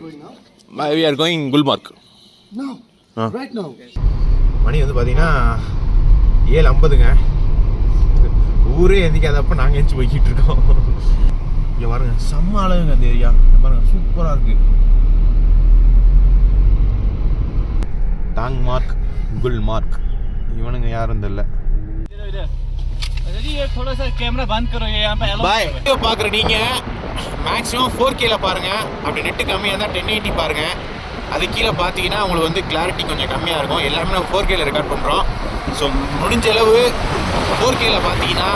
going now? We are going Gulmarg. No. Right now. மணி வந்து பார்த்தீங்கன்னா 7:50ங்க. ஊரே எந்திக்காதப்ப நாங்கள் எந்திச்சு போய்கிட்டு இருக்கோம். இங்கே பாருங்க, செம்ம அழகுங்க அந்த ஏரியா. பாருங்க, சூப்பராக இருக்கு. டாங்மார்க், குல்மார்க், இவனுங்க யாரும் தெரியல. பாய், பார்க்குற நீங்கள் மேக்ஸிமம் 4Kல பாருங்கள். அப்படி நெட்டு கம்மியாக இருந்தால் 1080 பாருங்கள். அது கீழே பார்த்தீங்கன்னா உங்களுக்கு வந்து கிளாரிட்டி கொஞ்சம் கம்மியாக இருக்கும். எல்லாமே நம்ம 4Kல ரெக்கார்ட் பண்ணுறோம். ஸோ முடிஞ்ச அளவு 4Kல பார்த்தீங்கன்னா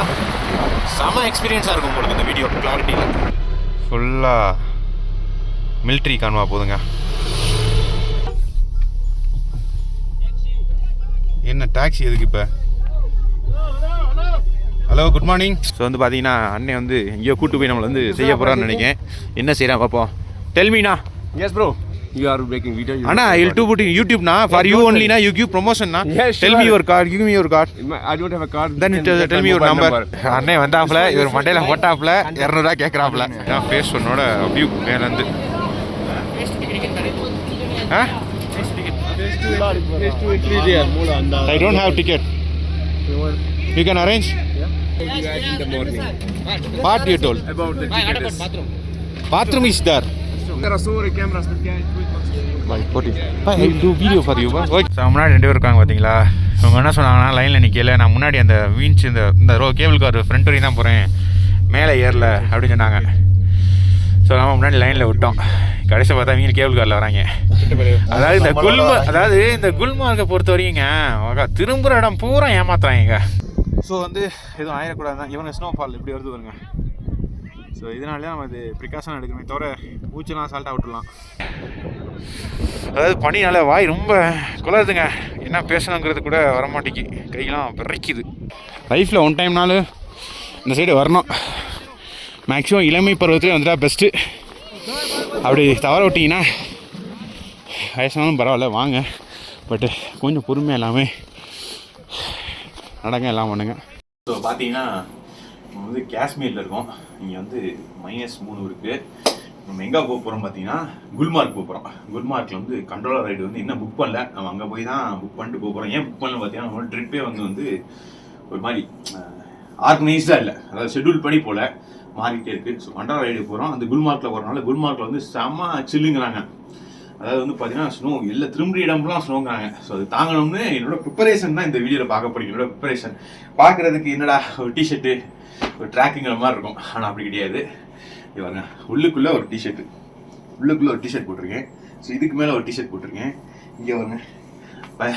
செம எக்ஸ்பீரியன்ஸாக இருக்கும் உங்களுக்கு இந்த வீடியோ கிளாரிட்டியில். ஃபுல்லாக மிலிட்ரி கான்வா போதுங்க. என்ன டாக்ஸி எதுக்கு இப்போ? Hello, good morning. ஸோ வந்து பார்த்தீங்கன்னா அண்ணன் வந்து எங்கேயோ கூட்டு போய் நம்மளை வந்து செய்ய போகிறான்னு நினைக்கிறேன். என்ன செய்கிறான் பார்ப்போம். Tell Meena. Yes, bro. You are making video. Anna, I'll do put in YouTube na. For you only na. You give promotion na. Yes, tell me your card. Give me your card. I don't have a card. Then tell me your number. அண்ணே வந்தாப்ல, இவர் மண்டையில போட்டாப்ல 200 கேக்குறாப்ல. நான் face பண்ணோட view மேல இருந்து. I don't have ticket. You can arrange? In the morning. What you told? About the ticket. Bathroom is there. There are so many cameras that can do video for you. முன்னாடி 2 பேர் இருக்காங்க பார்த்தீங்களா? இவங்க என்ன சொன்னாங்கன்னா, லைனில் நிற்கல, நான் முன்னாடி அந்த வீஞ்ச் இந்த கேபிள் கார் ஃப்ரண்ட் வரையும் தான் போகிறேன், மேலே ஏறல அப்படின்னு சொன்னாங்க. ஸோ நம்ம முன்னாடி லைனில் விட்டோம். கடைசியில் பார்த்தா இவங்க கேபிள் காரில் வராங்க. அதாவது இந்த குல்மார்க்கை பொறுத்த வரைக்குங்க திரும்புகிற இடம் பூரா ஏமாத்துறாங்க. ஸோ வந்து எதுவும் ஆயிடக்கூடாது தான். இவங்க ஸ்னோஃபால் இப்படி வருது வருங்க. ஸோ இதனால தான் நம்ம இது ப்ரிகாஷன் எடுக்கணுமே தவிர ஊச்செல்லாம் சால்ட்டாக விட்டுடலாம். அதாவது பனினால வாய் ரொம்ப குளருதுங்க. என்ன பேசணுங்கிறது கூட வரமாட்டேங்கி, கையெல்லாம் விரைக்குது. லைஃப்பில் ஒன் டைம்னாலும் இந்த சைடு வரணும். மேக்ஸிமம் இளமை பருவத்துலேயே வந்துட்டா பெஸ்ட்டு. அப்படி தவற விட்டிங்கன்னா வயசானாலும் பரவாயில்ல, வாங்க. பட்டு கொஞ்சம் பொறுமையாக எல்லாமே நடங்க, எல்லாம் பண்ணுங்க. ஸோ பார்த்தீங்கன்னா நம்ம வந்து காஷ்மீரில் இருக்கோம். இங்கே வந்து -3 இருக்குது. நம்ம எங்கே போக போகிறோம் பார்த்தீங்கன்னா குல்மார்க் போக போகிறோம். குல்மார்க்கில் வந்து கண்ட்ரோலர் ரைடு வந்து இன்னும் புக் பண்ணல. நம்ம அங்கே போய் தான் புக் பண்ணிட்டு போக போகிறோம். ஏன் புக் பண்ணல பார்த்தீங்கன்னா, நம்மளோட ட்ரிப்பே வந்து ஒரு மாதிரி ஆர்கனைஸ்டாக இல்லை. அதாவது ஷெட்யூல் பண்ணி போல் மாறிக்கிட்டே இருக்குது. ஸோ கண்ட்ரோலர் ரைடு போகிறோம். அந்த குல்மார்க்கில் போகிறனால குல்மார்க்கில் வந்து செம்ம சில்லுங்கிறாங்க. அதாவது வந்து பார்த்தீங்கன்னா ஸ்னோ எல்லா திரும்பி இடம்லாம் ஸ்னோங்கிறாங்க. ஸோ அது தாங்கணும்னு என்னோட ப்ரிப்பரேஷன் தான் இந்த வீடியோவில் பார்க்க போகிறீங்க. என்னோட ப்ரிப்பரேஷன் பார்க்குறதுக்கு என்னடா ஒரு டிஷர்ட்டு ஒரு ட்ராக்கிங்கிற மாதிரி இருக்கும். ஆனால் அப்படி கிடையாது. இவங்க உள்ளுக்குள்ளே ஒரு டிஷர்ட்டு, உள்ளுக்குள்ளே ஒரு டிஷர்ட் போட்டிருக்கேன். ஸோ இதுக்கு மேலே ஒரு டிஷர்ட் போட்டிருக்கேன். இங்கே வருங்க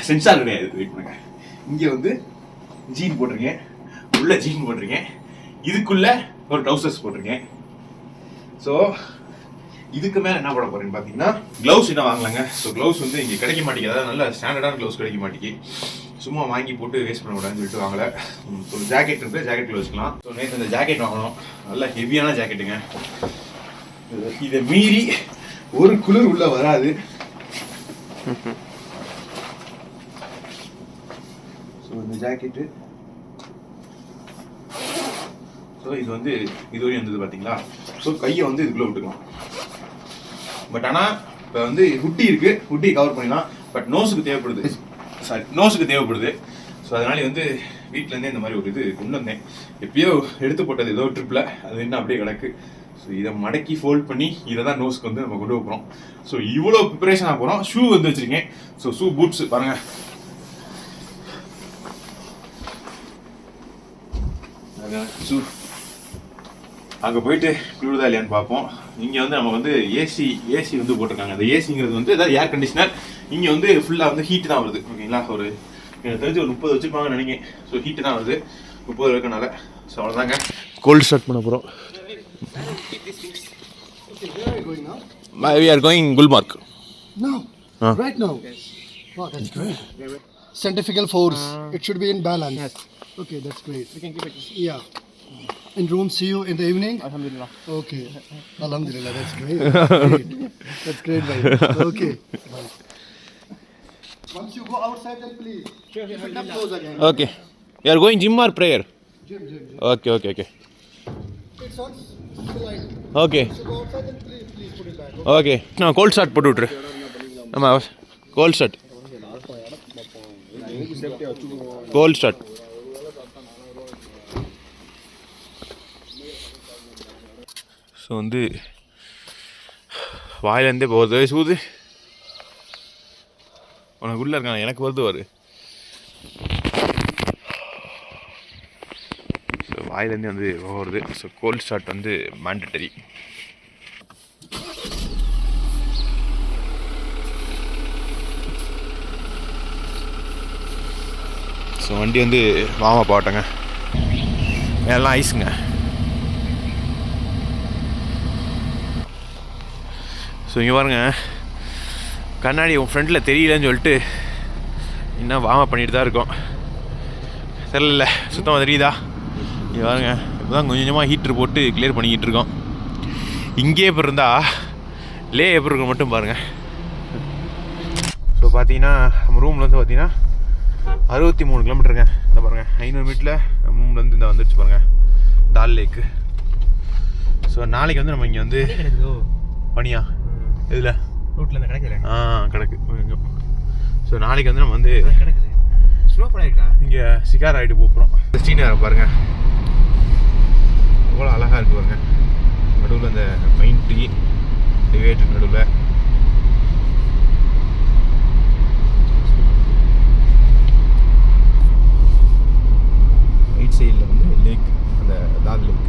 சென்சார் கிடையாது, வெயிட் பண்ணுங்க. இங்கே வந்து ஜீன் போட்டிருக்கேன், உள்ள ஜீன் போட்டிருக்கேன், இதுக்குள்ளே ஒரு ட்ரௌசர்ஸ் போட்டிருக்கேன். ஸோ இதுக்கு மேலே என்ன போட போகிறேன்னு பார்த்தீங்கன்னா, க்ளவுஸ் என்ன வாங்கலாங்க. ஸோ க்ளவுஸ் வந்து இங்கே கிடைக்க மாட்டேங்குது. அதாவது நல்ல ஸ்டாண்டர்டான க்ளவுஸ் கிடைக்க மாட்டேங்குது. சும்மா வாங்கி போட்டு வேஸ்ட் பண்ணக்கூடாதுன்னு சொல்லிட்டு வாங்கலை. ஸோ ஜாக்கெட் இருக்குது, ஜாக்கெட்டில் வச்சுக்கலாம். ஸோ நேற்று இந்த ஜாக்கெட் வாங்கணும், நல்ல ஹெவியான ஜாக்கெட்டுங்க. இதை மீறி ஒரு குளிர் உள்ள வராது. ஸோ இந்த ஜாக்கெட்டு, ஸோ இது வந்து இதுவரையும் வந்தது பார்த்தீங்களா. ஸோ கையை வந்து இதுக்குள்ளே விட்டுக்கலாம். பட் ஆனால் இப்போ வந்து ஹுட்டி இருக்குது, ஹுட்டி கவர் பண்ணிடலாம். பட் நோஸுக்கு தேவைப்படுது, நோஸுக்கு தேவைப்படுது. ஸோ அதனால வந்து வீட்டிலேருந்தே இந்த மாதிரி ஒரு இது கொண்டு வந்தேன். எப்பயோ எடுத்து போட்டது ஏதோ ட்ரிப்பில், அது இன்னும் அப்படியே கிடக்கு. ஸோ இதை மடக்கி ஃபோல்ட் பண்ணி இதை தான் நோஸ்க்கு வந்து நம்ம கொண்டு போகிறோம். ஸோ இவ்வளோ ப்ரிப்பரேஷனாக போகிறோம். ஷூ வந்து வச்சுருக்கேன். ஸோ ஷூ பூட்ஸ் பாருங்கள். ஷூ அங்கே போயிட்டு குளிர்தா இல்லையான்னு பார்ப்போம். இங்கே வந்து நம்ம வந்து ஏசி வந்து போட்டிருக்காங்க. அந்த ஏசிங்கிறது வந்து ஏதாவது ஏர் கண்டிஷனர். இங்கே வந்து ஃபுல்லாக வந்து ஹீட்டு தான் வருது. ஓகேங்களா, ஒரு எனக்கு தெரிஞ்சு ஒரு 30 வச்சுருப்பாங்கன்னு நினைக்கிறேன். ஸோ ஹீட்டு தான் வருது 30 இருக்கனால. ஸோ அவ்வளோதாங்க, கோல்டு ஸ்டார்ட் பண்ண போகிறோம். We are going Gulmarg. No. Right now. Wow, that's great. Centrifugal force. It should be in balance. Yes. Okay, that's great. We can keep it. Yeah. In room, see you in the evening. Alhamdulillah. Okay. Alhamdulillah, that's great. That's great, bhai. Okay. Bye. Once you go outside, then please. Sure. Put it up close again. Okay. You are going gym or prayer? Gym. Okay. It's on slide. Okay. So go outside, then please put it back. Okay நான் cold start போட்டு விட்ரு. ஆமாம் cold start cold start. So வந்து வாயிலேருந்தே போகிறது சூது உனக்கு உள்ளே இருக்கான எனக்கு வருது வரு. ஸோ வாயிலேருந்தே வந்து போகிறது. ஸோ கோல்ட் ஸ்டார்ட் வந்து மேண்டட்டரி. ஸோ வண்டி வந்து வாமா போட்டங்க எல்லாம் ஐஸுங்க. ஸோ இங்கே பாருங்க கண்ணாடி உன் ஃப்ரெண்டில் தெரியலன்னு சொல்லிட்டு இன்னும் வார்ம் அப் பண்ணிட்டு தான் இருக்கோம். தெரியல சுத்தமாக தெரியுதா? இங்கே பாருங்க இப்போ தான் கொஞ்சம் கொஞ்சமாக ஹீட்ரு போட்டு கிளியர் பண்ணிக்கிட்டு இருக்கோம். இங்கே இப்போ இருந்தால் லே எப்படி இருக்கும் மட்டும் பாருங்கள். ஸோ பார்த்தீங்கன்னா நம்ம ரூம்லேருந்து பார்த்தீங்கன்னா 63 கிலோமீட்டருங்க. இந்த பாருங்கள் 500 மீட்டரில் ரூம்லேருந்து இந்த வந்துடுச்சு பாருங்கள் டால் லேக்கு. ஸோ நாளைக்கு வந்து நம்ம இங்கே வந்து பனியா இதில் ரோட்டில் கிடைக்கல. கிடக்கு. ஸோ நாளைக்கு வந்து நம்ம வந்து கிடக்குது ஸ்லோ பண்ணிருக்கா இங்கே சிகார் ஆகிட்டு போகிறோம். ஸ்ரீநகரை பாருங்கள் எவ்வளோ அழகாக இருக்குது பாருங்க. நடுவில் அந்த பைன் ட்ரீ டிவைட் நடுவில் ரைட் சைடில் வந்து லேக் அந்த தால் லேக்.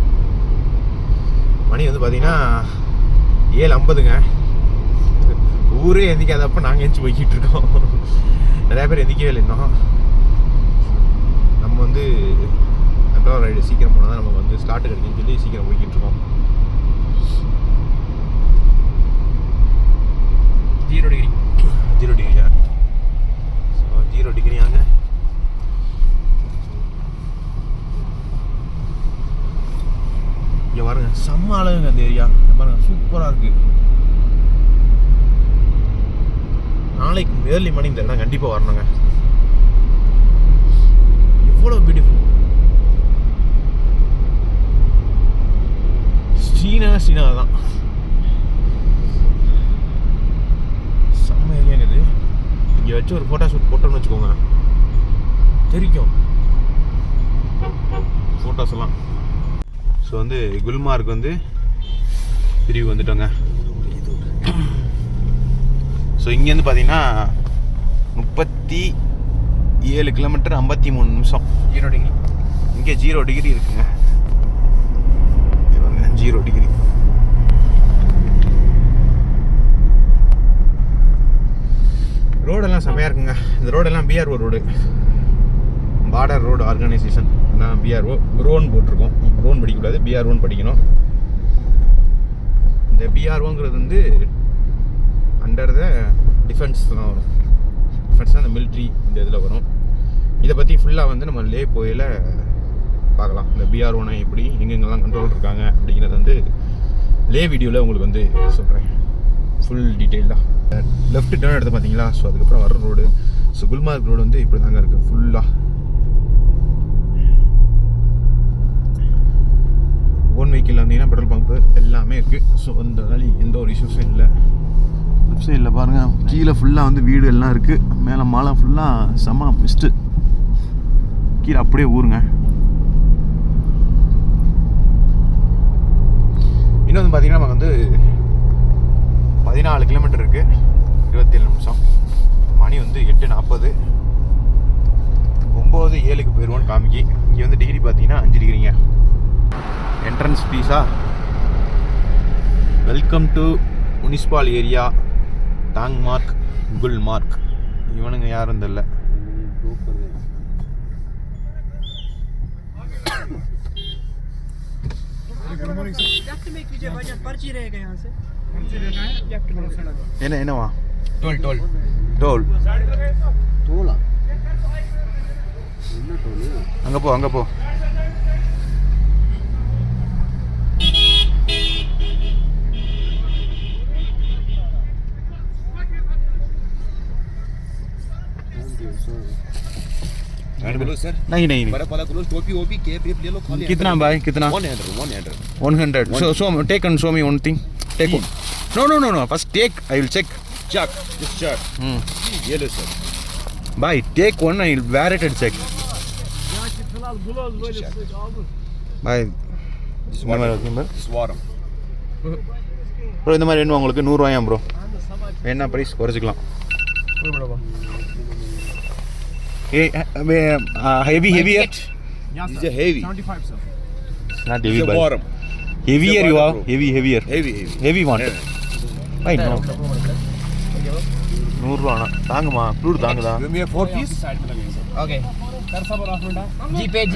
மணி வந்து பார்த்தீங்கன்னா 7:50ங்க. ஊரே எந்திக்காதப்போ நாங்கள் எந்திச்சு போய்கிட்டு இருக்கோம். நிறையா பேர் எந்திக்கவே இல்லை இன்னும். நம்ம வந்து கண்ட்ரோல் ரைடு சீக்கிரம் போனால் தான் நமக்கு வந்து ஸ்லாட்டு கிடைக்குன்னு சொல்லி சீக்கிரம் போய்கிட்டு இருக்கோம். 0 டிகிரி 0 டிகிரியா? ஸோ 0 டிகிரியாங்க. இங்கே பாருங்க செம்ம அழகுங்க அந்த ஏரியா. பாருங்க சூப்பராக இருக்குது. நாளைக்கு ஏர்லி மார்னிங் இந்த இடம் கண்டிப்பாக வரணுங்க. எவ்வளோ பியூட்டிஃபுல். ஸ்ரீநகர் தான் செம்ம ஏரியாங்க இது. இங்கே வச்சு ஒரு ஃபோட்டோ ஷூட் போட்டோம்னு வச்சுக்கோங்க தெரிக்கும் ஃபோட்டோஸ் எல்லாம். ஸோ வந்து குல்மார்க் வந்து பிரிவு வந்துட்டோங்க. ஸோ இங்கேருந்து பார்த்தீங்கன்னா 37 கிலோமீட்டர் 53 நிமிஷம். 0 டிகிரி. இங்கே 0 டிகிரி இருக்குங்க. 0 டிகிரி. ரோடெல்லாம் செமையாக இருக்குங்க. இந்த ரோடெல்லாம் BRO road, border road organisation. நான் பிஆர்ஓ ரோன் போட்டிருக்கோம். ரோன் படிக்கக்கூடாது, பிஆர்ஓன்னு படிக்கணும். இந்த பிஆர்ஓங்கிறது வந்து அண்டர் த டிஃபென்ஸ் தான் வரும். டிஃபென்ஸ்னால் இந்த மிலிட்ரி இந்த இதில் வரும். இதை பற்றி ஃபுல்லாக வந்து நம்ம லே போயில் பார்க்கலாம். இந்த பிஆர்ஓனா எப்படி, எங்கெங்கெல்லாம் கண்ட்ரோல் இருக்காங்க அப்படிங்கிறது வந்து லே வீடியோவில் உங்களுக்கு வந்து சொல்கிறேன். ஃபுல் டீட்டெயில்டாக. லெஃப்ட் டேர்ன் எடுத்து பார்த்தீங்களா? ஸோ அதுக்கப்புறம் வர ரோடு. ஸோ குல்மார்க் ரோடு வந்து இப்படி தாங்க இருக்குது ஃபுல்லாக. ஓன் வெஹிக்கிள் வந்தீங்கன்னா பெட்ரோல் பம்ப்பு எல்லாமே இருக்குது. ஸோ அந்த வழி எந்த ஒரு இஷ்யூஸும் இல்லை. லெஃப்ட் சைடில் பாருங்கள் கீழே ஃபுல்லாக வந்து வீடு எல்லாம் இருக்குது. மேலே மலை ஃபுல்லாக செம்ம மிஸ்ட்டு. கீழே அப்படியே ஊருங்க. இன்னும் வந்து பார்த்தீங்கன்னா நமக்கு வந்து 14 கிலோமீட்டர் இருக்குது, 27 நிமிஷம். மணி வந்து 8:40. 9:07 போயிடுவோன்னு காமிக்கி. இங்கே வந்து டிகிரி பார்த்தீங்கன்னா 5 டிகிரிங்க. என்ட்ரன்ஸ் ஃபீஸா? Welcome to municipal area Tangmarg Gulmarg. இவனுங்க யாரும் தெரியல. என்னவா? டோல் டோல் தோலா அங்கே போ. सर नहीं बड़ा वाला क्लोज टोपी ओपी केप ले लो खाली. कितना भाई कितना? 100. 100. So take and show me one thing. Take one. No. First take. I will check. Check. Just check. Yellow, sir. Bye. Take one. I will wear it and check. Bye. இந்த மாதிரி okay bro. This water. Bro இந்த மாதிரி வேணும் உங்களுக்கு 100 ரூபாயா bro? வேணா price குறைச்சிக்கலாம். Heavier? This is a heavy. 75, sir. It's not This heavy, is a but warm. heavier you have. Heavier. Heavy want. Why no? 100 ரூபா தாங்குமா? ப்ளூர் தாங்குதா? Give me a 4 piece. Okay. GPay.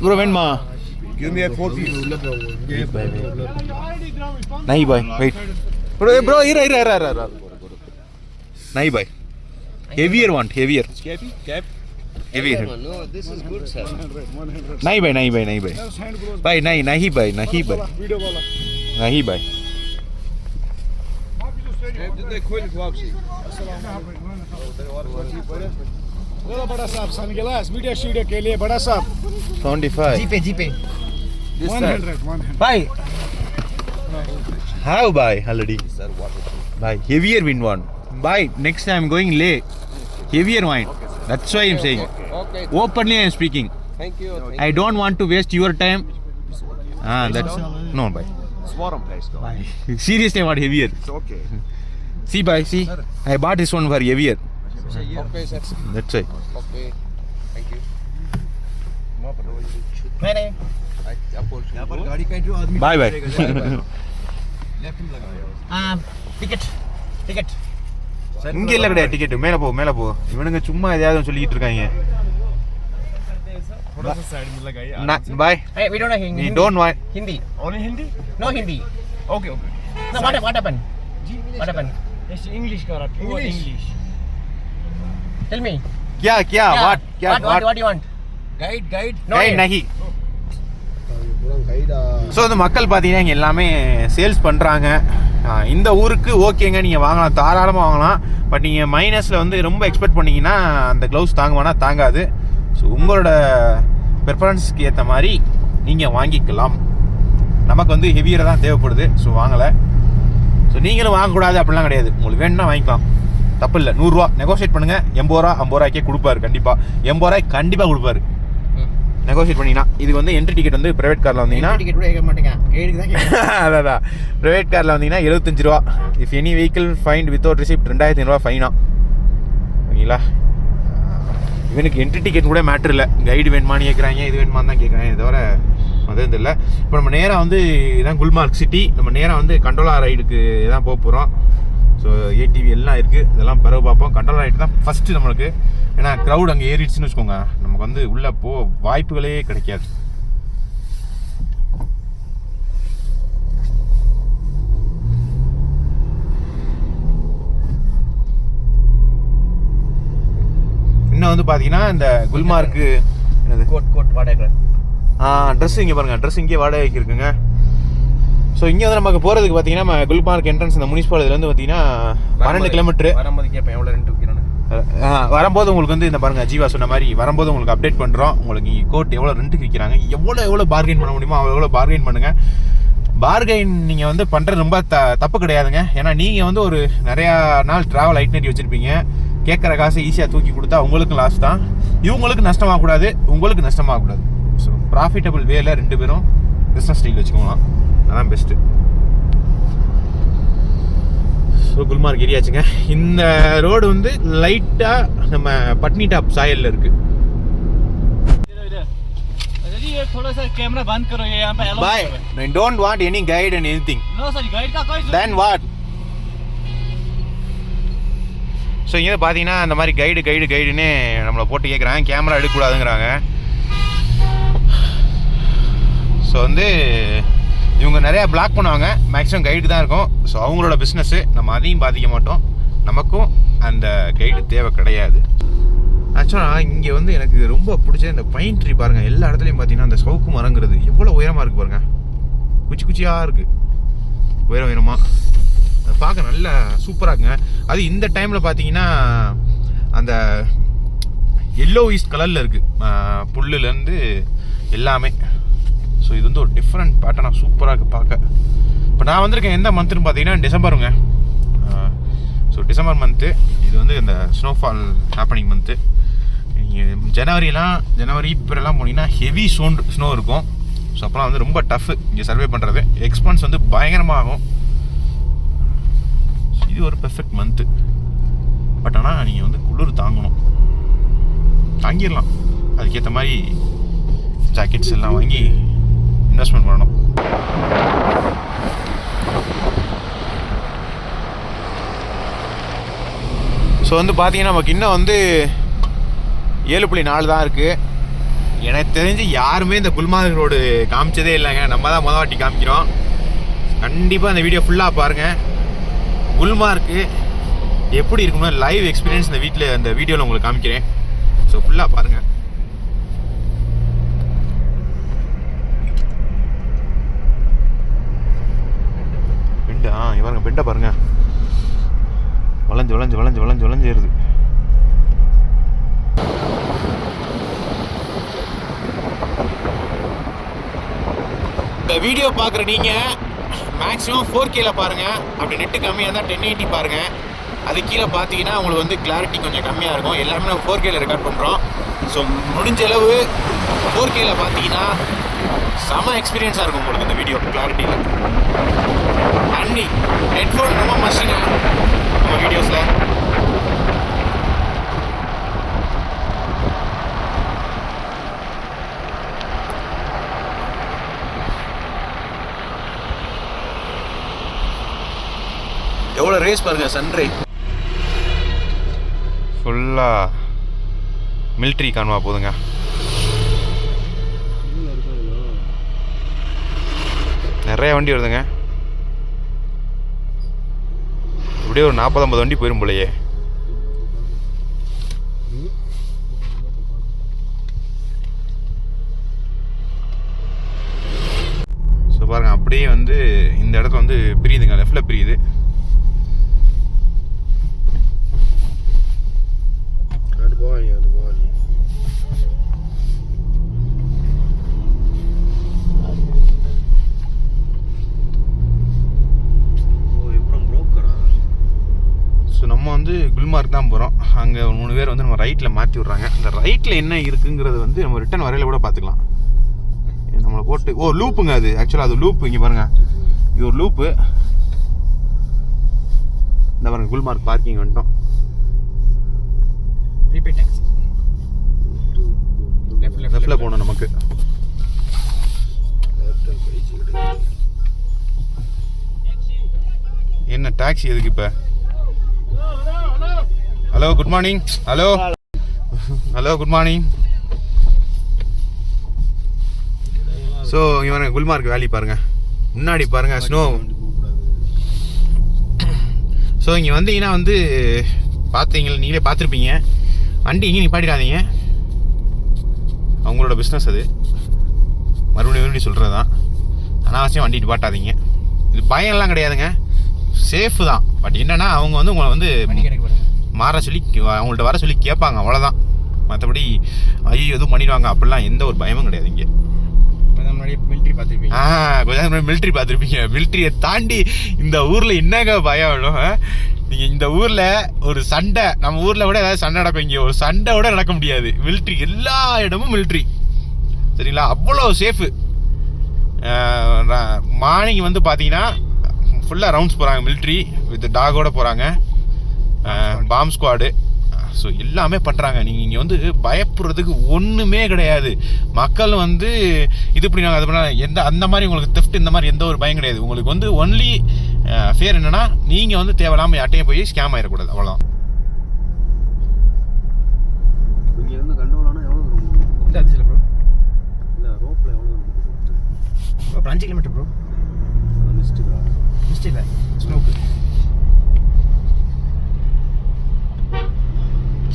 Bro வேணுமா? Give me a 4 piece. नहीं भाई wait bro here नहीं भाई heavier Cap. heavier No, this is good, sir. नहीं भाई भाई नहीं भाई जितने खोल को आपसे. बोलो बड़ा साहब सनग्लास वीडियो के लिए बड़ा साहब 75 GPay. This 100 भाई have buy already Sir, water. buy heavier win one buy next time going lay heavier wine that's why I'm saying Okay. openly I'm speaking Thank you. I don't want to waste your time that's no buy It's warm place though. seriously I want heavier It's okay. see I bought this one for heavier Okay, sir. that's why Okay. Thank you. bye यहाँ पर गाड़ी का जो आदमी bye left में लगाया. Ticket. இங்க இல்ல கிடையாது டிக்கெட் மேல போ இவனுங்க சும்மா எதையாவது சொல்லிட்டு இருக்காங்க थोड़ा सा साइड में लगाइए. பாய் Hey, we don't know we Hindi. don't want Hindi. Only Hindi? No Hindi. Okay. No, what happened? What happened? It's English kara English Tell me. क्या What what do you want? Guide. No. नहीं नहीं so இந்த மக்கள் பார்த்தீங்கன்னா இங்கே எல்லாமே sales பண்ணுறாங்க. இந்த ஊருக்கு ஓகேங்க, நீங்கள் வாங்கலாம், தாராளமாக வாங்கலாம். பட் நீங்கள் மைனஸில் வந்து ரொம்ப எக்ஸ்பெக்ட் பண்ணிங்கன்னா அந்த க்ளவுஸ் தாங்குவானா தாங்காது. ஸோ உங்களோட ப்ரிஃபரன்ஸ்க்கு ஏற்ற மாதிரி நீங்கள் வாங்கிக்கலாம். நமக்கு வந்து ஹெவியராக தான் தேவைப்படுது, ஸோ வாங்கலை. ஸோ நீங்களும் வாங்கக்கூடாது அப்படிலாம் கிடையாது, உங்களுக்கு வேணும்னா வாங்கிக்கலாம், தப்பு இல்லை. 100 ரூபா நெகோசியேட் பண்ணுங்கள். 80 ரூபா 50 ரூபாய்க்கே கொடுப்பாரு, கண்டிப்பாக 80 ரூபாய்க்கு கண்டிப்பாக கொடுப்பாரு நெகோசியேட் பண்ணிங்கன்னா. இதுக்கு வந்து என்ட்ரி டிக்கெட் வந்து ப்ரைவேட் காரில் வந்தீங்கன்னா டிக்கெட் கூட கேட்க மாட்டேங்க, கைடுக்கு தான் கேட்க. அதான் ப்ரைவேட் காரில் வந்தீங்கன்னா 75 ரூபா. If any vehicle find without receipt 2500 ரூபா ஃபைனா. ஓகேங்களா? இவனுக்கு என்ட்ரி டிக்கெட் கூட மேட்ரு இல்லை, கைடு வேணுமான்னு கேட்குறாங்க, இது வேணுமான்னு தான் கேட்குறாங்க, தவிர அது இல்லை. இப்போ நம்ம நேராக வந்து இதான் குல்மார்க் சிட்டி, நம்ம நேராக வந்து கண்டோலா ரைடுக்கு தான் போக போகிறோம். ஸோ ஏடிவி எல்லாம் இருக்குது, இதெல்லாம் பிறகு பார்ப்போம். கண்டோலா ரைடு தான் ஃபஸ்ட்டு நம்மளுக்கு. ஏன்னா க்ரௌட் அங்கே ஏறிடுச்சுன்னு வச்சுக்கோங்க, நமக்கு வந்து உள்ளே வாய்ப்புகளே கிடைக்காது. இன்னும் வந்து பார்த்தீங்கன்னா இந்த குல்மார்க்கு என்னது கோட் வாடகை. ட்ரெஸ் இங்கே பாருங்கள், ட்ரெஸ் இங்கே வாடகைக்கு இருக்குங்க. ஸோ இங்கே வந்து நமக்கு போகிறதுக்கு பார்த்தீங்கன்னா நம்ம குல்மார்க் என்ட்ரன்ஸ் இந்த முனிசிபாலிட்டிலேருந்து பார்த்தீங்கன்னா 12 கிலோமீட்டரு. வரும்போது கேட்பேன் எவ்வளோ ரெண்ட் வைக்கிறானு. வரும்போது உங்களுக்கு வந்து இந்த பாருங்கள், ஜீவா சொன்ன மாதிரி வரும்போது உங்களுக்கு அப்டேட் பண்ணுறோம். உங்களுக்கு இங்கே கோட் எவ்வளோ ரெண்ட்டுக்கு விற்கிறாங்க, எவ்வளோ பார்கெயின் பண்ண முடியுமோ எவ்வளோ பார்கெயின் பண்ணுங்கள். பார்கெயின் நீங்கள் வந்து பண்ணுறது ரொம்ப தப்பு கிடையாதுங்க. ஏன்னா நீங்கள் வந்து ஒரு நிறையா நாள் ட்ராவல் ஐட்னரி வச்சுருப்பீங்க, கேட்குற காசை ஈஸியாக தூக்கி கொடுத்தா உங்களுக்கு லாஸ் தான், இவங்களுக்கு நஷ்டமாகக்கூடாது, உங்களுக்கு நஷ்டமாகக்கூடாது. ஸோ ப்ராஃபிட்டபிள் வேல 2 பேரும் பிஸ்னஸ் ஸ்டைல் வச்சுக்கோங்களாம், அதான் பெஸ்ட்டு. ஸோ குல்மார்க் ஏரியாச்சுங்க. இந்த ரோடு வந்து லைட்டாக நம்ம பட்னி டாப் சாயலில் இருக்குது. थोड़ा सा कैमरा बंद करो, ये यहाँ पे allow Bye. I don't want any guide and anything. No sir, guide का कोई Then what? ஸோ இங்கே பார்த்தீங்கன்னா இந்த மாதிரி கைடுன்னு நம்மளை போட்டு கேட்குறாங்க, கேமரா எடுக்கக்கூடாதுங்கிறாங்க. ஸோ வந்து இவங்க நிறையா பிளாக் பண்ணுவாங்க, மேக்ஸிமம் கைடு தான் இருக்கும். ஸோ அவங்களோட பிஸ்னஸ்ஸு, நம்ம அதையும் பாதிக்க மாட்டோம், நமக்கும் அந்த கைடு தேவை கிடையாது. ஆக்சுவலாக இங்கே வந்து எனக்கு ரொம்ப பிடிச்ச இந்த பைன் ட்ரீ பாருங்கள், எல்லா இடத்துலையும் பார்த்தீங்கன்னா அந்த சவுக்கு மரங்கிறது எவ்வளோ உயரமாக இருக்குது பாருங்கள், குச்சியாக இருக்குது, உயரமாக. அது பார்க்க நல்லா சூப்பராக இருக்குங்க. அது இந்த டைமில் பார்த்தீங்கன்னா அந்த எல்லோ ஈஸ்ட் கலரில் இருக்குது புல்லுலேருந்து எல்லாமே. ஸோ இது வந்து ஒரு டிஃப்ரெண்ட் பேட்டர்னாக சூப்பராக இருக்குது பார்க்க. இப்போ நான் வந்திருக்கேன் எந்த மந்த்னு பார்த்தீங்கன்னா டிசம்பருங்க. December month. இது வந்து இந்த ஸ்னோஃபால் ஹேப்பனிங் மந்த்து. நீங்கள் ஜனவரி இப்போலாம் போனீங்கன்னா ஹெவி ஸ்னோ இருக்கும். ஸோ அப்போலாம் வந்து ரொம்ப டஃப்பு இங்கே சர்வே பண்ணுறது. எக்ஸ்பென்ஸ் வந்து பயங்கரமாக ஆகும். இது ஒரு பெர்ஃபெக்ட் மந்த்து. பட் ஆனால் நீங்கள் வந்து குளிர் தாங்கிடலாம். அதுக்கேற்ற மாதிரி ஜாக்கெட்ஸ் எல்லாம் வாங்கி இன்வெஸ்ட்மெண்ட் பண்ணணும். ஸோ வந்து பார்த்தீங்கன்னா நமக்கு இன்னும் வந்து 7.4 தான் இருக்குது. எனக்கு தெரிஞ்சு யாருமே இந்த குல்மார்க் ரோடு காமிச்சதே இல்லைங்க. நம்ம தான் மொதல் வாட்டி காமிக்கிறோம். கண்டிப்பாக இந்த வீடியோ ஃபுல்லாக பாருங்கள். குல்மார்க்கு எப்படி இருக்கும்னா லைவ் எக்ஸ்பீரியன்ஸ் இந்த வீடியோவில் உங்களுக்கு காமிக்கிறேன். ஸோ ஃபுல்லாக பாருங்கள். இவருங்க பெண்டை பாருங்க, வளைஞ்சு ஏறுது. இந்த வீடியோ பார்க்குற நீங்கள் மேக்ஸிமம் 4Kல பாருங்கள். அப்படி நெட்டு கம்மியாக இருந்தால் 1080 பாருங்கள். அது கீழே பார்த்தீங்கன்னா உங்களுக்கு வந்து கிளாரிட்டி கொஞ்சம் கம்மியாக இருக்கும். எல்லாமே நம்ம 4Kல ரெக்கார்ட் பண்ணுறோம். ஸோ முடிஞ்ச அளவு 4Kல பார்த்தீங்கன்னா செம எக்ஸ்பீரியன்ஸாக இருக்கும் உங்களுக்கு இந்த வீடியோ கிளாரிட்டியில். அன்னி ஹெட்ஃபோன் ரொம்ப மஸ்ட்டுங்க நம்ம வீடியோஸில். எவ்வளோ ரேஸ் பாருங்க. சன்ரை ஃபுல்லாக மிலிட்ரி கான்வா போதுங்க. நிறைய வண்டி வருதுங்க. இப்படியே ஒரு 40-50 வண்டி போயிடும் போலையே. ஸோ பாருங்க, அப்படியே வந்து இந்த இடத்துல வந்து பிரியுதுங்க, லெஃப்டில் பிரியுது. ஸோ நம்ம வந்து குல்மார்க் தான் போகிறோம். அங்கே 3 பேர் வந்து நம்ம ரைட்டில் மாற்றி விட்றாங்க. இந்த ரைட்டில் என்ன இருக்குங்கிறது வந்து நம்ம ரிட்டர்ன் வரையில் கூட பார்த்துக்கலாம். நம்மளை போட்டு லூப்புங்க. அது ஆக்சுவலாக அது லூப்பு. இங்கே பாருங்கள், இது ஒரு லூப்பு. இந்த பாருங்க, குல்மார்க் பார்க்கிங் வந்துட்டோம். லெஃப்டில் போகணும் நமக்கு. என்ன டாக்ஸி எதுக்கு இப்போ? Hello, good morning. Hello good morning. So இவங்க குல்மார்க் வேலி பாருங்கள், முன்னாடி பாருங்கள் ஸ்னோ. ஸோ இங்கே வந்தீங்கன்னா வந்து நீங்களே பார்த்துருப்பீங்க. வண்டி இங்கே நிப்பாட்டிடாதீங்க, அவங்களோட பிஸ்னஸ் அது. மறுபடியும் சொல்கிறது தான், அனாவசியம் வண்டி நிப்பாட்டாதீங்க. இது பயம்லாம் கிடையாதுங்க, சேஃபு தான். பட் என்னென்னா அவங்க வந்து உங்களை வந்து அவங்கள்ட்ட வர சொல்லி கேட்பாங்க, அவ்வளோதான். மற்றபடி ஐயோ எதுவும் பண்ணிடுவாங்க அப்படிலாம் எந்த ஒரு பயமும் கிடையாது இங்கே. மிலிட்ரி பார்த்துருப்பீங்க. மிலிட்ரியை தாண்டி இந்த ஊரில் என்னங்க பயம் வேணும்? நீங்கள் இந்த ஊரில் ஒரு சண்டை, நம்ம ஊரில் கூட ஏதாவது சண்டை நடக்கும், இங்கே ஒரு சண்டை கூட நடக்க முடியாது. மிலிட்ரி, எல்லா இடமும் மிலிட்ரி, சரிங்களா? அவ்வளோ சேஃபு. மார்னிங் வந்து பார்த்தீங்கன்னா ஃபுல்லாக ரவுண்ட்ஸ் போகிறாங்க மிலிட்ரி, வித் டாகோட போகிறாங்க. Bomb squad. ஸோ எல்லாமே பண்ணுறாங்க. நீங்கள் இங்கே வந்து பயப்படுறதுக்கு ஒன்றுமே கிடையாது. மக்கள் வந்து இது பண்ணினாங்க அது பண்ணாங்க, அந்த மாதிரி உங்களுக்கு தெஃப்ட் இந்த மாதிரி எந்த ஒரு பயம் கிடையாது. உங்களுக்கு வந்து ஒன்லி ஃபேர் என்னென்னா நீங்கள் வந்து தேவையில்லாமல் யார்ட்டையும் போய் ஸ்கேம் ஆகிடக்கூடாது, அவ்வளோதான். இங்கே இருந்து கண்ட்ரோல் ஆனால் எவ்வளோ தூரம்? ப்ரோ இல்லை, ரோப்பில் எவ்வளோ தூரம்? 5 கிலோமீட்டர் ப்ரோ. மிஸ்ட் இல்லை, ஸ்னோக்கு.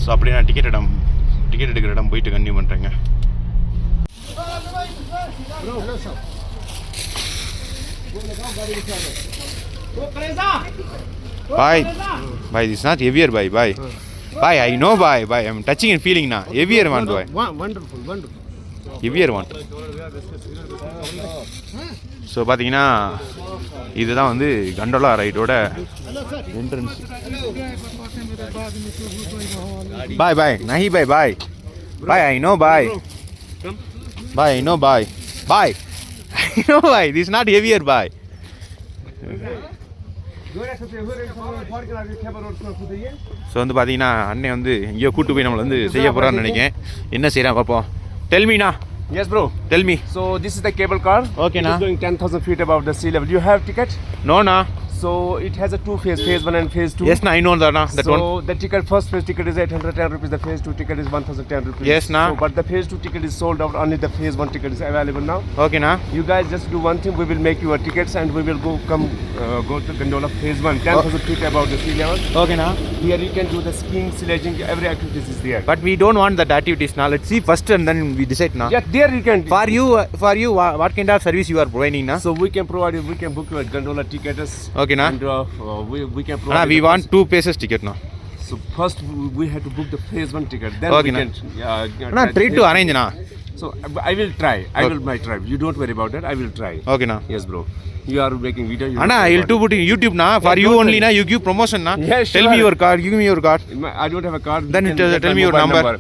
ஸோ அப்படி நான் டிக்கெட் எடுக்கிற இடம் போயிட்டு கன்டினியூ பண்ணுறேங்க. Bye. Bye, this is not heavier, bye. Bye, I know, bye. I'm touching and feeling now. Heavier one, bye. Wonderful. Heavier one. So பார்த்தீங்கன்னா இதுதான் வந்து கண்டோலா ரைடோட என்ட்ரன்ஸ். பாய் பாய் நஹி bye bye bye I know bye bye I know bye bye I know bye this not heavier bye. So வந்து பார்த்தீங்கன்னா அண்ணன் வந்து எங்கேயோ கூட்டு போய் நம்மளை வந்து செய்ய போகிறான்னு நினைக்கிறேன். என்ன செய்கிறான் பார்ப்போம். டெல்மினா. Yes, bro. Tell me. So this is the cable car. Okay, It na. is going 10,000 feet above the sea level. You have ticket? No, na. So it has a two phase, phase 1 and phase 2. Yes, na. I know that, na. That so one. the ticket, first phase ticket is 810 rupees. The phase 2 ticket is 1,010 rupees. Yes, na. So, but the phase 2 ticket is sold out. Only the phase 1 ticket is available now. Okay, na. You guys just do one thing. We will make your tickets and we will go to Gondola phase 1, 10,000 feet above the sea level. Okay, na. Here you can do the skiing, sledging, every activities is there. But we don't want that activities now. Let's see first and then we decide, na. Yeah, there you can. For you, what kind of service you are providing, na? So we can provide you. We can book your gondola tickets. Okay, na. And we can provide. Nah, we you the want first- 2 paces ticket, na. So first we have to book the phase 1 ticket. Then Okay, we na. can. Na, try to arrange, na. So I will try. I Okay. will my try. You don't worry about that. I will try. Okay, na. Yes, bro. You are making video. You Anna, don't I worry will do about put in YouTube, na. For Yeah, you don't only, worry. na. You give promotion, na. Yeah, Tell me sure. your card. Give me your card. I don't have a card. Then You can get tell my me your mobile number.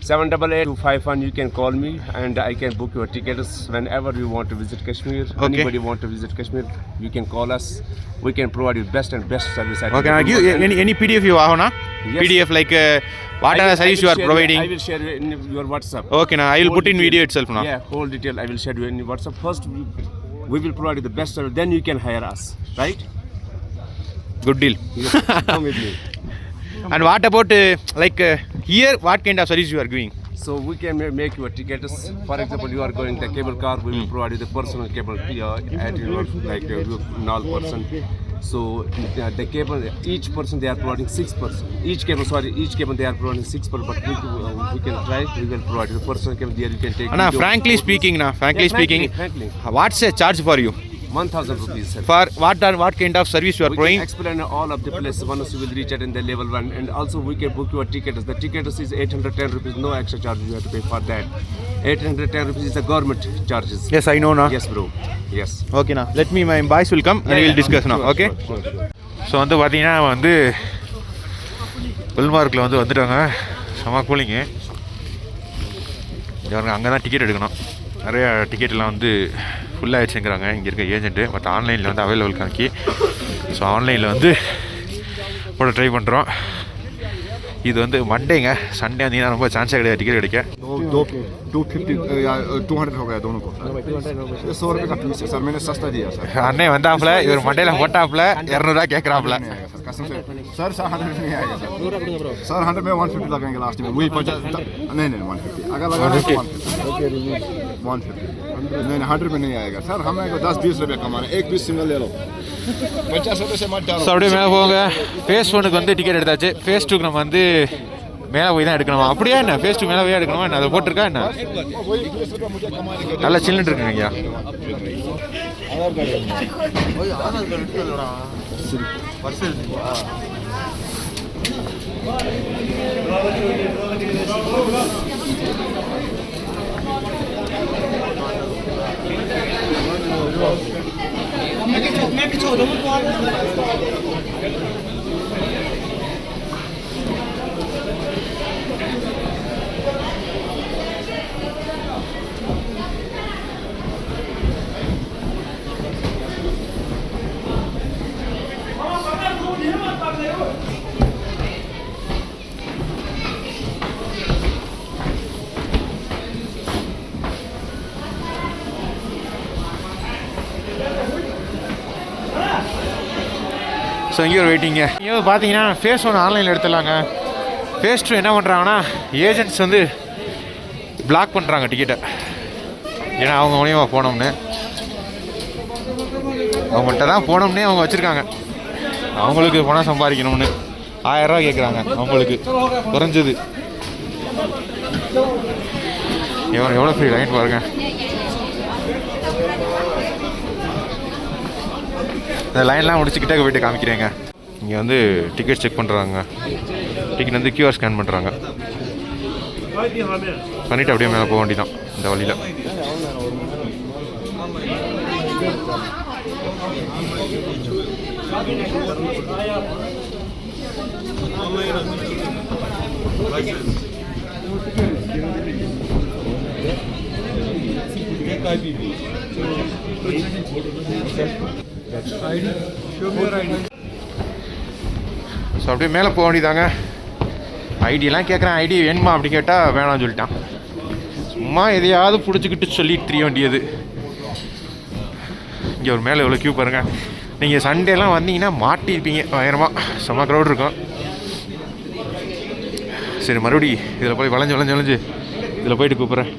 788-251. You can call me and I can book your tickets whenever you want to visit Kashmir. Okay. Anybody want to visit Kashmir, you can call us. We can provide you best and best service. at Okay, the na. Give moment. any PDF you have, na. Yes. PDF like what I are will- the service I you will are share providing. I will share you in your WhatsApp. Okay, na. I will Whole put in detail. video itself, na. Yeah, whole detail I will share you in your WhatsApp. First, we will provide you the best service. Then you can hire us, right? Good deal. Yes, come with me. And what about here? What kind of service you are giving? So we can make your tickets. For example, you are going the cable car. We will provide you the personal cable at your null person. So the cable, each person they are providing 6 person. Each cable they are providing 6 person. But we can try. We will provide you the personal cable. There you can take. Anna, video, frankly photos. speaking, na. Yeah, Frankly, frankly. what's the charge for you? 1,000 rupees, sir. For what kind of service you are We providing? can explain all of the places once you will reach it in the level 1, and also we can book your tickets. The ticket is 810 rupees, no extra charge you have to pay for that. 810 rupees is the government charges. Yes, I know, na. Yes, bro. Yes. Okay, na. Let me, my boys will come and we will discuss now. Okay. So வந்து பார்த்தீங்கன்னா வந்து குல்மார்க்கில் வந்துட்டாங்க. செம cooling. இவங்க அங்கே தான் ticket எடுக்கணும். நிறைய டிக்கெட்லாம் வந்து ஃபுல்லாகிடுச்சுங்கிறாங்க இங்கே இருக்க ஏஜென்ட்டு. பட் ஆன்லைனில் வந்து அவைலபிள் காமிக்கி. ஸோ ஆன்லைனில் வந்து போட ட்ரை பண்ணுறோம். இது வந்து மண்டேங்க. சண்டே வந்தீங்கன்னா ரொம்ப சான்ஸே கிடையாது டிக்கெட் கிடைக்க. 200 हो गया दोनों को. 100 रुपये का पीस है सर. मैंने सस्ता दिया सर. அண்ணே வந்தாப்புல இவர் மண்டையில் போட்டாப்புல 200 கேட்குறாப்புல. कसम से सर 100 में नहीं आएगा सर. सर 100 में 150 लगाएंगे लास्ट में. वही 50 नहीं 150 अगर लगा रहे हैं तो 150 नहीं 100 में नहीं आएगा सर. हमें 10-20 रुपये कमाना. एक पीस सिंगल ले लो. 50 रुपये से मत डालो. ஸோ அப்படியே மேலே போங்க. ஃபேஸ் 1க்கு வந்து டிக்கெட் எடுத்தாச்சு. ஃபேஸ் 2க்கு நம்ம வந்து மேலே போய் தான் எடுக்கணுமா? அப்படியே என்ன ஃபேஸ் 2 மேலே போய் எடுக்கணுமா என்ன? அதை போட்டிருக்கா என்ன? நல்லா சில்லுன்னு இருக்குங்க ஐயா. ஸோ இங்கே ஒரு வெயிட்டிங்க. இங்கே பார்த்தீங்கன்னா ஃபேஸ் 1 ஆன்லைனில் எடுத்துடலாங்க. ஃபேஸ் 2 என்ன பண்ணுறாங்கன்னா ஏஜென்ட்ஸ் வந்து பிளாக் பண்ணுறாங்க டிக்கெட்டை. ஏன்னா அவங்க மூலியமா போனோம்னு அவங்கள்ட்ட தான் போனோம்னே அவங்க வச்சுருக்காங்க. அவங்களுக்கு பணம் சம்பாதிக்கணும்னு 1000 ரூபா கேட்குறாங்க அவங்களுக்கு குறைஞ்சது. எவ்வளோ ஃப்ரீ லைன் பாருங்க. இந்த லைன்லாம் முடிச்சுக்கிட்டே போய்ட்டு காமிக்கிறேங்க. இங்கே வந்து டிக்கெட் செக் பண்ணுறாங்க. டிக்கெட் வந்து QR ஸ்கேன் பண்ணுறாங்க. பண்ணிவிட்டு அப்படியே மேலே போக வேண்டியதான் இந்த வழியில். ஸோ அப்படியே மேலே போக வேண்டியதாங்க. ஐடியெல்லாம் கேட்குறேன், ஐடி வேணுமா அப்படி கேட்டால் வேணாம்னு சொல்லிட்டான். சும்மா எதையாவது பிடிச்சிக்கிட்டு சொல்லிட்டு தெரிய வேண்டியது. இங்கே ஒரு மேலே எவ்வளோ க்யூ பாருங்கள். நீங்கள் சண்டேலாம் வந்தீங்கன்னா மாட்டிருப்பீங்க பயங்கரமாக. செம்ம க்ரௌட் இருக்கும். சரி மறுபடி இதில் போய் வளைஞ்சு இதில் போயிட்டு கூப்பிட்றேன்.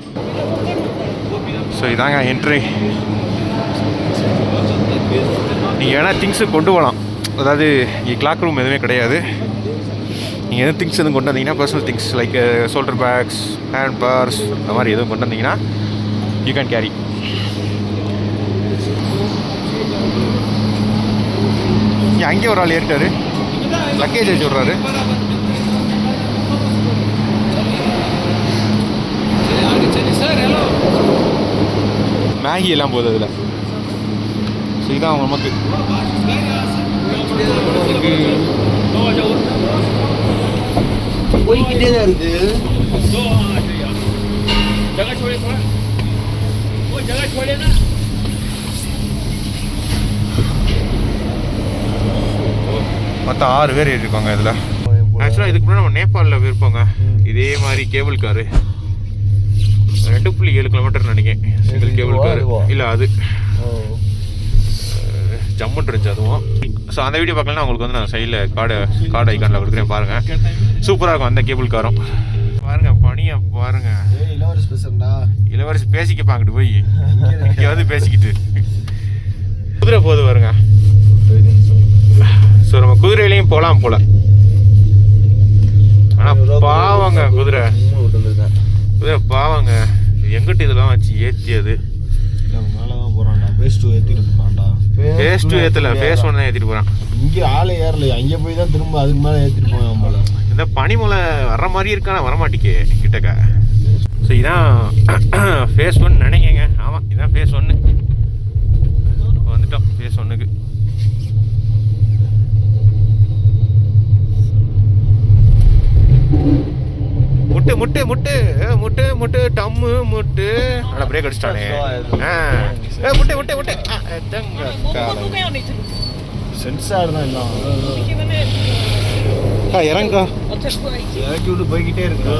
ஸோ இதாங்க என்ட்ரி. நீங்கள் வேணால் திங்ஸு கொண்டு போகலாம். அதாவது இங்கே கிளாக் ரூம் எதுவுமே கிடையாது. நீங்கள் எதுவும் திங்ஸ் எதுவும் கொண்டு வந்தீங்கன்னா personal things like shoulder bags, hand purse அந்த மாதிரி எதுவும் கொண்டு வந்தீங்கன்னா யூ கேன் கேரி. அங்கே ஒரு ஆள் ஏறிட்டாரு, லக்கேஜ் வச்சு விட்றாரு. மேகி எல்லாம் போகுது அதில். ஸோ இதான் நமக்கு போய்கிட்டே தான் இருக்கு. மொத்தம் 6 பேர் ஏறிருக்காங்க இதில். ஆக்சுவலாக இதுக்கு முன்னாடி நம்ம நேபாளில் போயிருப்போங்க இதே மாதிரி கேபிள் காரு. 2.7 கிலோமீட்டர் நினைக்கிறேன் சிங்கிள் கேபிள் காரு. இல்லை அது ஜம்முன்னு இருந்துச்சு அதுவும். ஸோ அந்த வீடியோ பார்க்கலாம் உங்களுக்கு வந்து நான் சைடில் கார்டு ஐக்கானில் கொடுக்குறேன் பாருங்கள். சூப்பராக இருக்கும் அந்த கேபிள் காரும். பாருங்கள் பனியை பாருங்கள். இளவரசி பேசிக்க பாங்கிட்டு போய் இங்கே வந்து பேசிக்கிட்டு குதிரை போகுது பாருங்க. ஸோ நம்ம குதிரையிலையும் போகலாம் போல. ஆனால் பாவங்க குதிரை பாவங்க எங்கிட்ட இதெல்லாம் வச்சு ஏற்றியது. ஃபேஸ் 2 ஏற்றிட்டு போகிறான்டா. ஃபேஸ் 2 ஏற்றல, ஃபேஸ் 1 தான் ஏற்றிட்டு போகிறான். இங்கே ஆளே ஏறல, அங்கே போய் தான் திரும்ப அதுக்கு மேலே ஏற்றிட்டு போவான் போல. இந்த பனிமலை வர்ற மாதிரி இருக்கான வரமாட்டிக்கே கிட்டக்க. ஸோ இதான் ஃபேஸ் 1 நினைக்கங்க. ஆமாம் இதுதான் ஃபேஸ் 1. வந்துட்டோம் ஃபேஸ் 1க்கு. முட்டு முட்டு முட்டு முட்டு முட்டு டம்மு முட்டு. அட பிரேக் அடிச்சிட்டானே. முட்டு முட்டு முட்டு. சென்சார் தான் எல்லாம். இறங்கா இறக்கி விட்டு போய்கிட்டே இருக்கு.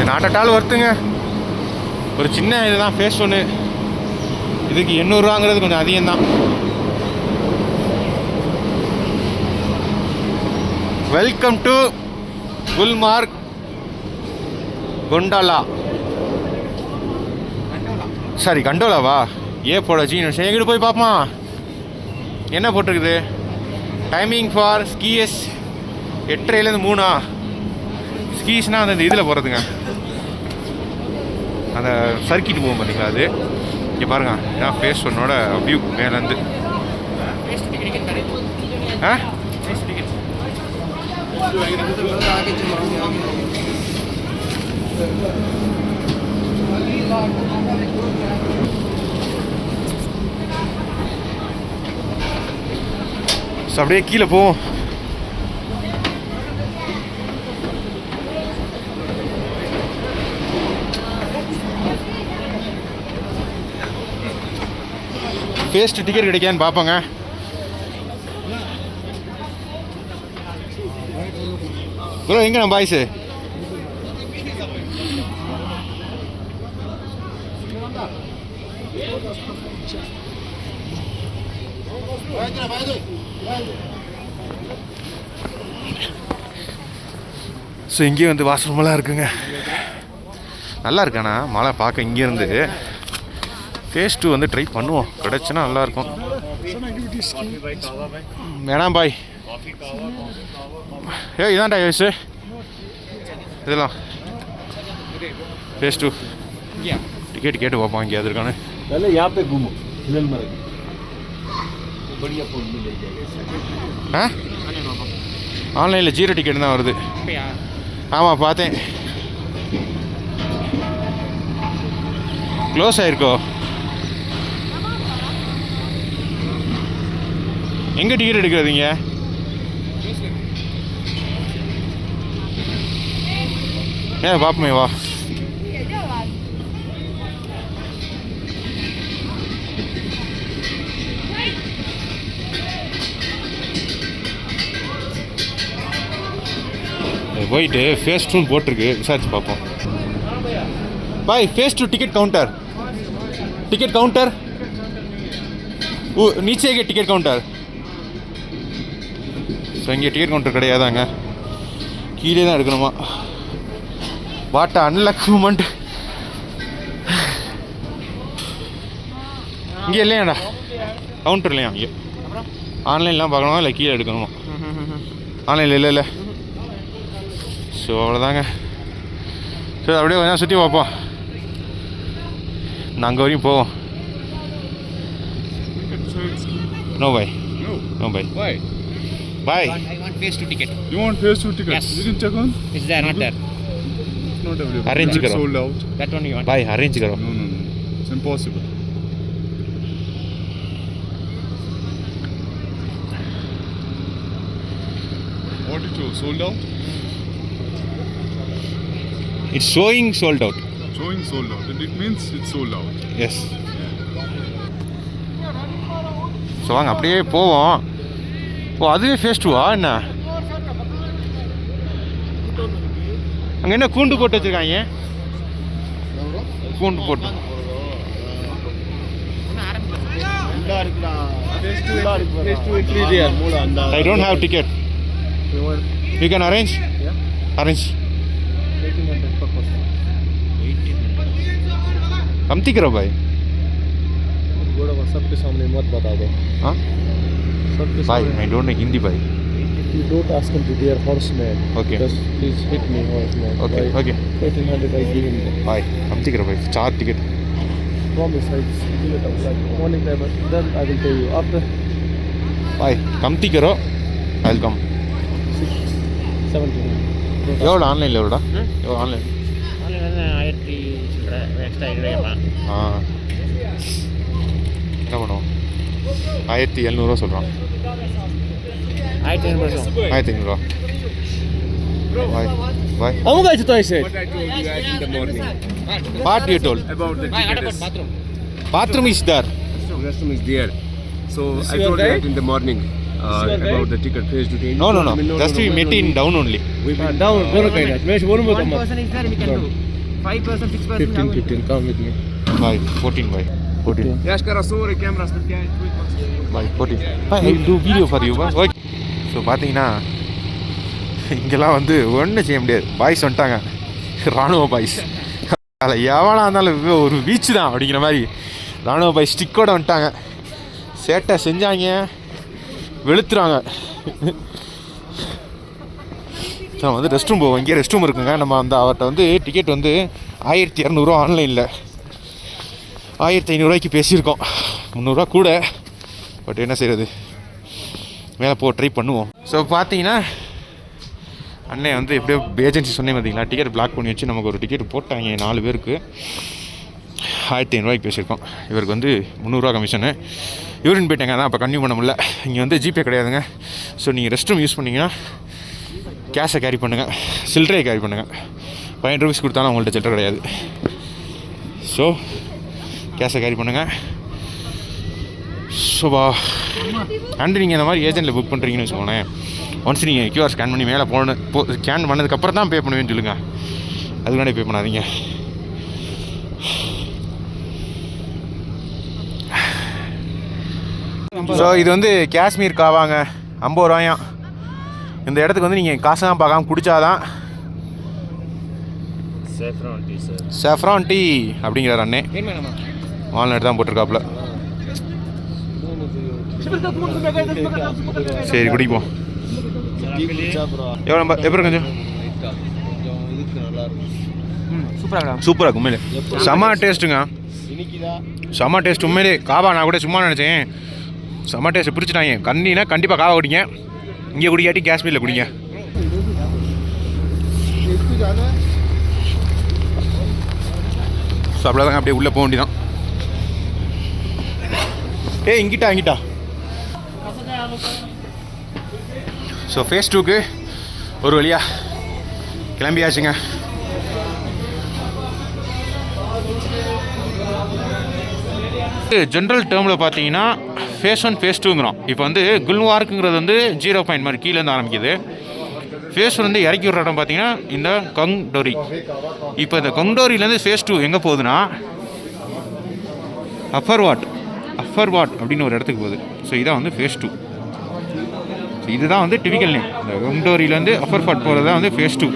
நாட்டால் வருத்துங்க. ஒரு சின்ன இதுதான் ஃபேஸ் 1. இதுக்கு 800 ரூபாங்கிறது கொஞ்சம் அதிகம்தான். Welcome to Gulmarg gondola. Sorry கண்டோலாவா? போட ஜீனஸ் எங்கிட்ட போய் பார்ப்போமா என்ன போட்டிருக்குது. டைமிங் ஃபார் ஸ்கீஸ் 8:30லேருந்து 3. ஸ்கீஸ்னால் அந்த இதில் போகிறதுங்க, அந்த சர்க்கிட் போகும் பார்த்தீங்களா அது. இங்கே பாருங்க இதான் ஃபேஸ் 1ஓட வியூ மேலேருந்து. அப்படியே கீழே போவோம். ஃபேஸ்ட் டிக்கெட் கிடைக்கான்னு பார்ப்போங்க. ப்ரோ எங்கே நம்ம பாய்ஸு? ஸோ இங்கேயும் வந்து வாஷ்ரூமெல்லாம் இருக்குங்க. நல்லா இருக்காண்ணா மழை பார்க்க. இங்கேருந்து ஃபேஸ் 2 வந்து ட்ரை பண்ணுவோம், கிடச்சுன்னா நல்லாயிருக்கும். வேணாம் பாய். இதான்டா வயசு இதெல்லாம் ஃபேஸ் 2 டிக்கெட் கேட்டு பார்ப்போம் இங்கே அது இருக்கானு. ஆன்லைனில் 0 டிக்கெட் தான் வருது. ஆமாம் பார்த்தேன். க்ளோஸ் ஆகிருக்கோ? எங்கே டிக்கெட் எடுக்கிறதுங்க? பார்ப்போமே வா. போயிட்டு ஃபேஸ் 2 போட்டிருக்கு, விசாரிச்சு பார்ப்போம். பாய் फेस 2 टिकट काउंटर वो नीचे है टिकट काउंटर. ஸோ இங்கே டிக்கெட் கவுண்டர் கிடையாதாங்க, கீழே தான் எடுக்கணுமா? What unlucky moment. இங்கே இல்லையாடா கவுண்டர் இல்லையா? இங்கே ஆன்லைன்லாம் பார்க்கணுமா இல்லை கீழே எடுக்கணுமா? ஆன்லைனில் இல்லை. ஸோ அவ்வளோதாங்க. சரி அப்படியே கொஞ்சம் சுற்றி பார்ப்போம். நான் அங்கே வரையும் போவோம். நோ பாய். நோ பாய். Bye. I want phase 2 ticket. You want phase 2 ticket? Yes. You can check on? Is there not there? It's not available. Arrange It's karo. sold out. That one you want? Bye. Arrange karo. No. It's impossible. What did you sold out? It's showing sold out. Showing sold out. It means it's sold out. Yes. So வாங்க அப்படியே போவோம். ஓ அதுவே face 2வா என்ன? அங்கே என்ன கூண்டு போட்டு வச்சுருக்காங்க? கூண்டு போட்டு I don't have ticket. You can arrange? Arrange. कमती करो भाई. सबके सामने मत बता दो. हाँ भाई I don't know Hindi भाई. You don't ask him to dear horseman. Okay. Just please hit me horseman. Okay. By Okay. 1300 I give him the भाई कमती करो भाई. 4 ticket. promise. I give it up like morning time. Then I will tell you after भाई कमती करो. I'll come. 17. எவ்வளோ ஆன்லைனில் எவ்வளோடா? எவ்வளோ ஆன்லைன்? ஆன்லைன் 1000 எக்ஸ்ட்ரா இல்லையாப்பா? என்ன பண்ணுவோம்? 1700 சொல்கிறான். 1500. 1500. Bye. Bye. How much I said? What I told you in the morning What you told? about the What ticket about is bathroom? Bathroom is there. restroom is there. So I your told you guy? that in the morning about the ticket phase 2. No. Just we met in down only. Down. One kind of. Mesh one more. One person is there, we can do. 5 person, 6 person. 15. Come with me. Bye. 14 bye. 14. Я ж sorry cameras but can't wait. Bye. 14. Bye. I will do video for you. Bye. Okay. So பார்த்தீங்கன்னா இங்கெல்லாம் வந்து ஒன்றும் செய்ய முடியாது. Boys வந்துட்டாங்க, இராணுவ boys. அதில் எவனாக இருந்தாலும் ஒரு பீச்சு தான் அப்படிங்கிற மாதிரி இராணுவ பாய்ஸ் ஸ்டிக்கோடு வந்துட்டாங்க. சேட்டை செஞ்சாங்க, வெளுத்துறாங்க. நம்ம வந்து ரெஸ்ட் ரூம் போவோம். இங்கே ரெஸ்ட் ரூம் இருக்குங்க. நம்ம அந்த அவர்கிட்ட வந்து டிக்கெட் வந்து 1200 ஆன்லைனில் 1500 பேசியிருக்கோம். 300 கூட. பட் என்ன செய்கிறது, மேலே போ ட்ரை பண்ணுவோம். ஸோ பார்த்தீங்கன்னா அண்ணே வந்து எப்படியோ ஏஜென்சி சொன்னேன் பார்த்தீங்களா, டிக்கெட் பிளாக் பண்ணி வச்சு நமக்கு ஒரு டிக்கெட் போட்டாங்க 4 பேருக்கு. 1500 பேசியிருக்கோம். இவருக்கு வந்து 300 கமிஷனு. யூரின் போயிட்டாங்க, அதான் அப்போ கன்டினியூ பண்ண முடியல. இங்கே வந்து ஜிபே கிடையாதுங்க. ஸோ நீங்கள் ரெஸ்ட் ரூம் யூஸ் பண்ணிங்கன்னா கேஷை கேரி பண்ணுங்கள், சில்லறையை கேரி பண்ணுங்கள். 500 ரூபீஸ் கொடுத்தாலும் உங்கள்கிட்ட சில்லறை கிடையாது. ஸோ கேஷை கேரி பண்ணுங்கள். ஸோபா அண்டு நீங்கள் இந்த மாதிரி ஏஜென்ட்டில் புக் பண்ணுறீங்கன்னு வச்சுக்கோங்களேன், ஒன்ஸ் நீங்கள் கியூஆர் ஸ்கேன் பண்ணி மேலே ஸ்கேன் பண்ணதுக்கப்புறம் தான் பே பண்ணுவேன்னு சொல்லுங்கள். அதுக்கு முன்னாடி பே பண்ணாதீங்க. ஸோ இது வந்து காஷ்மீர் காவாங்க, 50 ரூபாயாம். இந்த இடத்துக்கு வந்து நீங்கள் காசு தான் பார்க்காம குடித்தாதான். சேஃப்ரான் டீ அப்படிங்கிறார் அண்ணே. வால்நட் தான் போட்டிருக்காப்புல. சரி குடிப்போம். எவ்வளோ நம்பர் எப்போ கொஞ்சம் சூப்பராக இருக்கும் உண்மையிலே. செம்ம டேஸ்ட்டுங்க, செம்ம டேஸ்ட் உண்மையிலே. காவா நான் கூட சும்மா நினச்சேன், செம்ம டேஸ்ட் பிடிச்சிட்டாங்க. கண்டிப்பாக காவா குடிங்க. இங்கே குடிக்காட்டி காஷ்மீரில் குடிங்க. ஸோ அவ்வளோதாங்க, அப்படியே உள்ளே போக வேண்டியதான். இங்கிட்டா. ஸோ ஃபேஸ் 2க்கு ஒரு வழியா கிளம்பியாச்சுங்க. ஜென்ரல் டேர்மில் பார்த்தீங்கன்னா ஃபேஸ் 1 ஃபேஸ் 2ங்கிறோம். இப்போ வந்து குல்மார்க்குங்கிறது வந்து 0 பாயிண்ட் மாதிரி கீழேருந்து ஆரம்பிக்குது. ஃபேஸ் வந்து இறக்கி விட்ற இடம் பார்த்தீங்கன்னா இந்த கொங்டோரி. இப்போ இந்த கொங்டோரியிலேருந்து ஃபேஸ் 2 எங்கே போகுதுன்னா அப்பர் வாட் அப்படின்னு ஒரு இடத்துக்கு போகுது. ஸோ இதான் வந்து ஃபேஸ் 2. ஸோ இதுதான் வந்து டிபிக்கல் நேம். இந்த கொங்டோரியிலேருந்து அப்பர் வாட் போகிறது தான் வந்து ஃபேஸ் 2.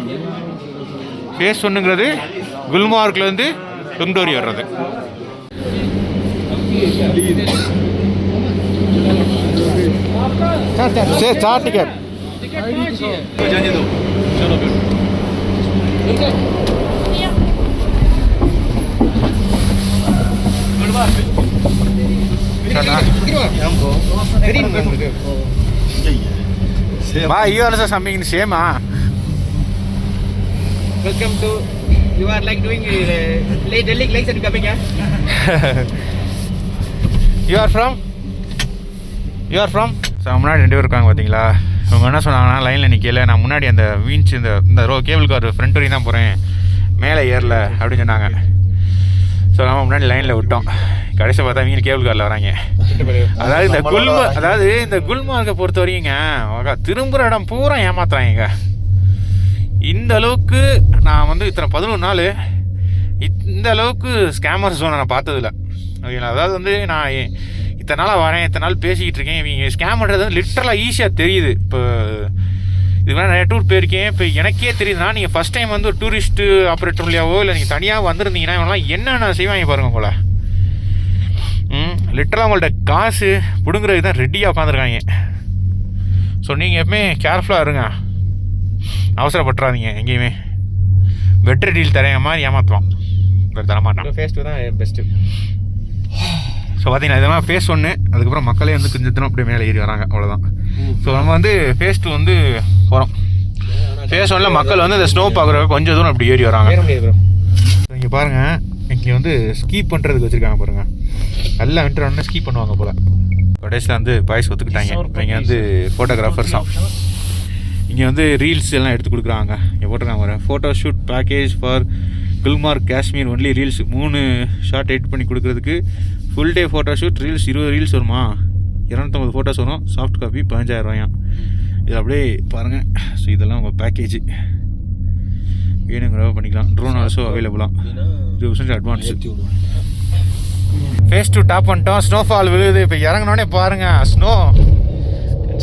ஃபேஸ் 1ங்கிறது குல்மார்க்லேருந்து கொங்டோரி வர்றது. चार ticket you also something in same Welcome to. You are like doing Delhi legs and coming here. You are from? So முன்னாடி 2 பேர் இருக்காங்க பார்த்தீங்களா. அவங்க என்ன சொன்னாங்கன்னா, லைனில் நிற்கல, நான் முன்னாடி அந்த வீஞ்ச் இந்த கேபிள் கார் ஃப்ரண்ட் வரையும் தான் போகிறேன், மேலே ஏறல அப்படின்னு சொன்னாங்க. ஸோ நம்ம முன்னாடி லைனில் விட்டோம். கடைசி பார்த்தா இவங்க கேபிள் காரில் வராங்க. அதாவது இந்த குல்மார்க்கை பொறுத்த வரைக்குங்க திரும்புகிற இடம் பூரா ஏமாத்துறாங்க. இந்த அளவுக்கு நான் வந்து இத்தனை 11 நாள் இந்த அளவுக்கு ஸ்கேமர் ஜோனை நான் பார்த்ததில்ல. ஓகேங்களா. அதாவது வந்து நான் இத்தனை நாளாக வரேன், இத்தனை நாள் பேசிக்கிட்டு இருக்கேன், இவங்க ஸ்கேம் பண்ணுறது வந்து லிட்டரலாக ஈஸியாக தெரியுது. இப்போ இதுக்கு நிறைய டூர் போயிருக்கேன். இப்போ எனக்கே தெரியுதுன்னா, நீங்கள் ஃபஸ்ட் டைம் வந்து ஒரு டூரிஸ்ட்டு ஆப்ரேட்டர் வழியாவோ இல்லை நீங்கள் தனியாக வந்திருந்தீங்கன்னா இவங்களாம் என்னென்ன செய்வாங்க பாருங்கள் போல். லிட்டரலாக உங்கள்கிட்ட காசு பிடுங்குறதுக்கு தான் ரெடியாக உட்காந்துருக்காங்க. ஸோ நீங்கள் எப்பவுமே கேர்ஃபுல்லாக இருங்க, அவசரப்பட்டுறாதீங்க. எங்கேயுமே பெட்டர் டீல் தரேன் மாதிரி ஏமாற்றுவான், தரமாட்டான். Phase 2 தான் பெஸ்ட்டு. ஸோ பார்த்தீங்கன்னா இதெல்லாம் ஃபேஸ் 1. அதுக்கப்புறம் மக்களே வந்து கொஞ்சம் தினம் அப்படியே மேலே ஏறி வராங்க, அவ்வளோதான். ஸோ நம்ம வந்து ஃபேஸ் 2 வந்து போகிறோம். ஃபேஸ் 1ல் மக்கள் வந்து இந்த ஸ்னோ பார்க்குறவங்க கொஞ்சம் தூரம் அப்படி ஏறி வராங்க. இங்கே பாருங்கள், இங்கே வந்து ஸ்கீப் பண்ணுறதுக்கு வச்சுருக்காங்க பாருங்கள். எல்லாம் என்ட்ரு ஆனால் ஸ்கீப் பண்ணுவாங்க போல். கடைசியில் வந்து பாய்ஸ் ஒத்துக்கிட்டாங்க. இங்கே வந்து ஃபோட்டோகிராஃபர்ஸ் தான். இங்கே வந்து ரீல்ஸ் எல்லாம் எடுத்து கொடுக்குறாங்க. இங்கே போட்டிருக்காங்க பாருங்கள், photo shoot package for Gulmarg Kashmir only reels. 3 short edit பண்ணி கொடுக்குறதுக்கு full day photo shoot reels 20 reels வருமா, 250 ஃபோட்டோஸ் வரும், சாஃப்ட் காப்பி 15,000 ரூபாயாம். இது அப்படியே பாருங்கள். ஸோ இதெல்லாம் உங்கள் பேக்கேஜ், வேணுங்கிறவ பண்ணிக்கலாம். ட்ரோன் ஆல்சோ அவைலபிளாக 20% அட்வான்ஸு. ஃபேஸ் 2 டாப் பண்ணிட்டோம். ஸ்னோஃபால் விழுகுது. இப்போ இறங்கினோடனே பாருங்கள், ஸ்னோ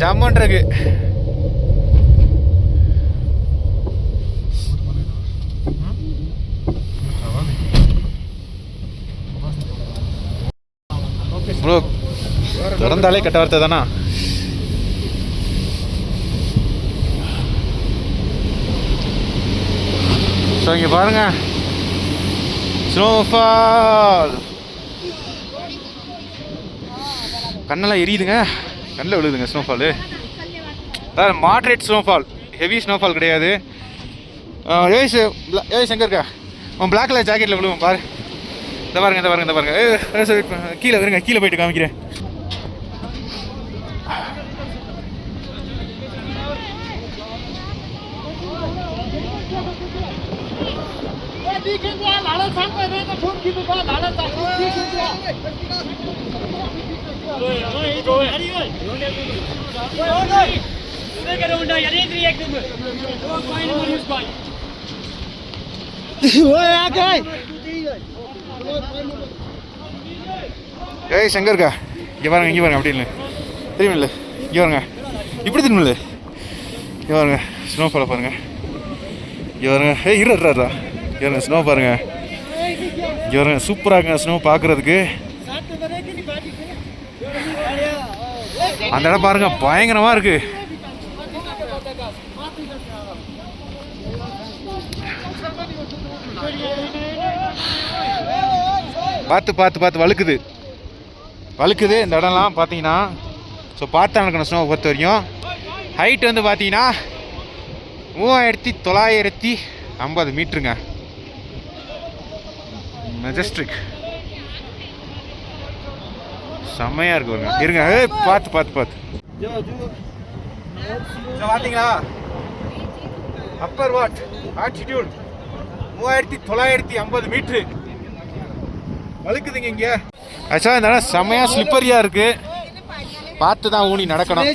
ஜம்முன்றிருக்கு. ப்ரோ திறந்தாலே கெட்ட வார்த்தை தானா. ஸோ இங்கே பாருங்க, ஸ்னோஃபால். கண்ணெல்லாம் எரியுதுங்க, கண்ணில் விழுதுங்க ஸ்னோஃபாலு. அதாவது மாட்ரேட் ஸ்னோஃபால், ஹெவி ஸ்னோஃபால் கிடையாது. ஏய் எங்கே இருக்கா உன் பிளாக் கலர் ஜாக்கெட்டில் விழுவோம் பாரு. இந்த பாருங்க. கீழே வருங்க, கீழே போயிட்டு காமிக்கிறேன். ஏய் சங்கர்க்கா, இங்கே பாருங்க அப்படி இல்லை தெரியுமில்ல, இங்கே பாருங்க இப்படி தெரியுமில்ல, இங்கே பாருங்க ஸ்னோஃபாலை பாருங்க. இங்கே பாருங்க, இருறா இங்கே பாருங்க ஸ்னோ பாருங்க. இங்கே பாருங்க சூப்பராக இருக்குங்க ஸ்னோ பார்க்குறதுக்கு. அந்த இடம் பாருங்க பயங்கரமாக இருக்கு. பார்த்து வழுக்குது இந்த இடம்லாம் பார்த்தீங்கன்னா. ஸோ பார்த்தா இருக்கணும் ஸ்னோவை பொறுத்த வரைக்கும். ஹைட் வந்து பார்த்தீங்கன்னா 3900 50 மீட்டருங்க. மெஜஸ்டிக் செம்மையாக இருக்குங்க. இருங்க பார்த்து பார்த்தீங்களா? அப்பர் வாட் ஆல்டிடியூட் 3950 மீட்ரு வழுக்குதுங்க இங்கே. ஆக்சுவலாக இந்த இடம் செம்மையாக ஸ்லிப்பரியாக இருக்குது. பார்த்து தான் ஊனி நடக்கணும்.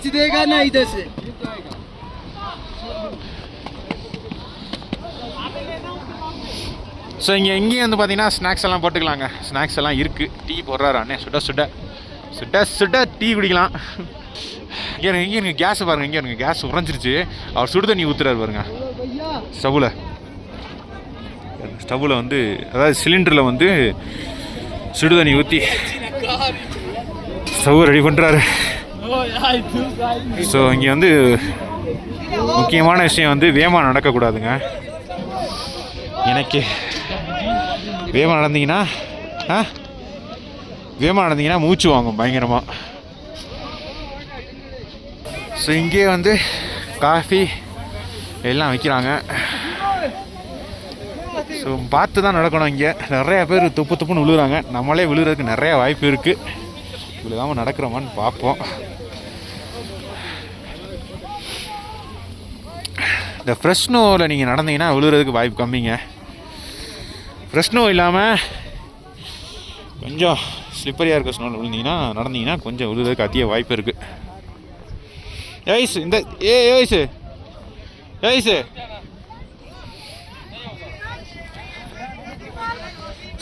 ஸோ இங்கேயும் வந்து பார்த்தீங்கன்னா ஸ்நாக்ஸ் எல்லாம் போட்டுக்கலாங்க. ஸ்நாக்ஸ் எல்லாம் இருக்குது. டீ போடுறாரு அண்ணே. சுட டீ குடிக்கலாம். இங்கே இருங்க கேஸ் பாருங்கள். இங்கே இருங்க கேஸ் உறைஞ்சிருச்சு. அவர் சுடு தண்ணி ஊற்றுறாரு பாருங்க ஸ்டவ்வில் வந்து, அதாவது சிலிண்டரில் வந்து சுடு தண்ணி ஊற்றி ஸ்டவ் ரெடி பண்ணுறாரு. ஸோ இங்கே வந்து முக்கியமான விஷயம் வந்து வேகமாக நடக்கக்கூடாதுங்க. எனக்கு வேகமாக நடந்தீங்கன்னா மூச்சு வாங்கும் பயங்கரமாக. ஸோ இங்கே வந்து காஃபி எல்லாம் வைக்கிறாங்க. ஸோ பார்த்து தான் நடக்கணும். இங்கே நிறையா பேர் துப்புன்னு விழுகிறாங்க. நம்மளே விழுகிறதுக்கு நிறையா வாய்ப்பு இருக்குது. விழுகாமல் நடக்கிறோமான்னு பார்ப்போம். இந்த ஃப்ரெஷ் ஸ்னோவில் நீங்கள் நடந்தீங்கன்னா விழுகிறதுக்கு வாய்ப்பு கம்மிங்க. ஃப்ரெஷ் ஸ்னோ இல்லாமல் கொஞ்சம் ஸ்லிப்பரியாக இருக்க ஸ்னோவில் நடந்தீங்கன்னா கொஞ்சம் விழுகிறதுக்கு அதிக வாய்ப்பு இருக்குது.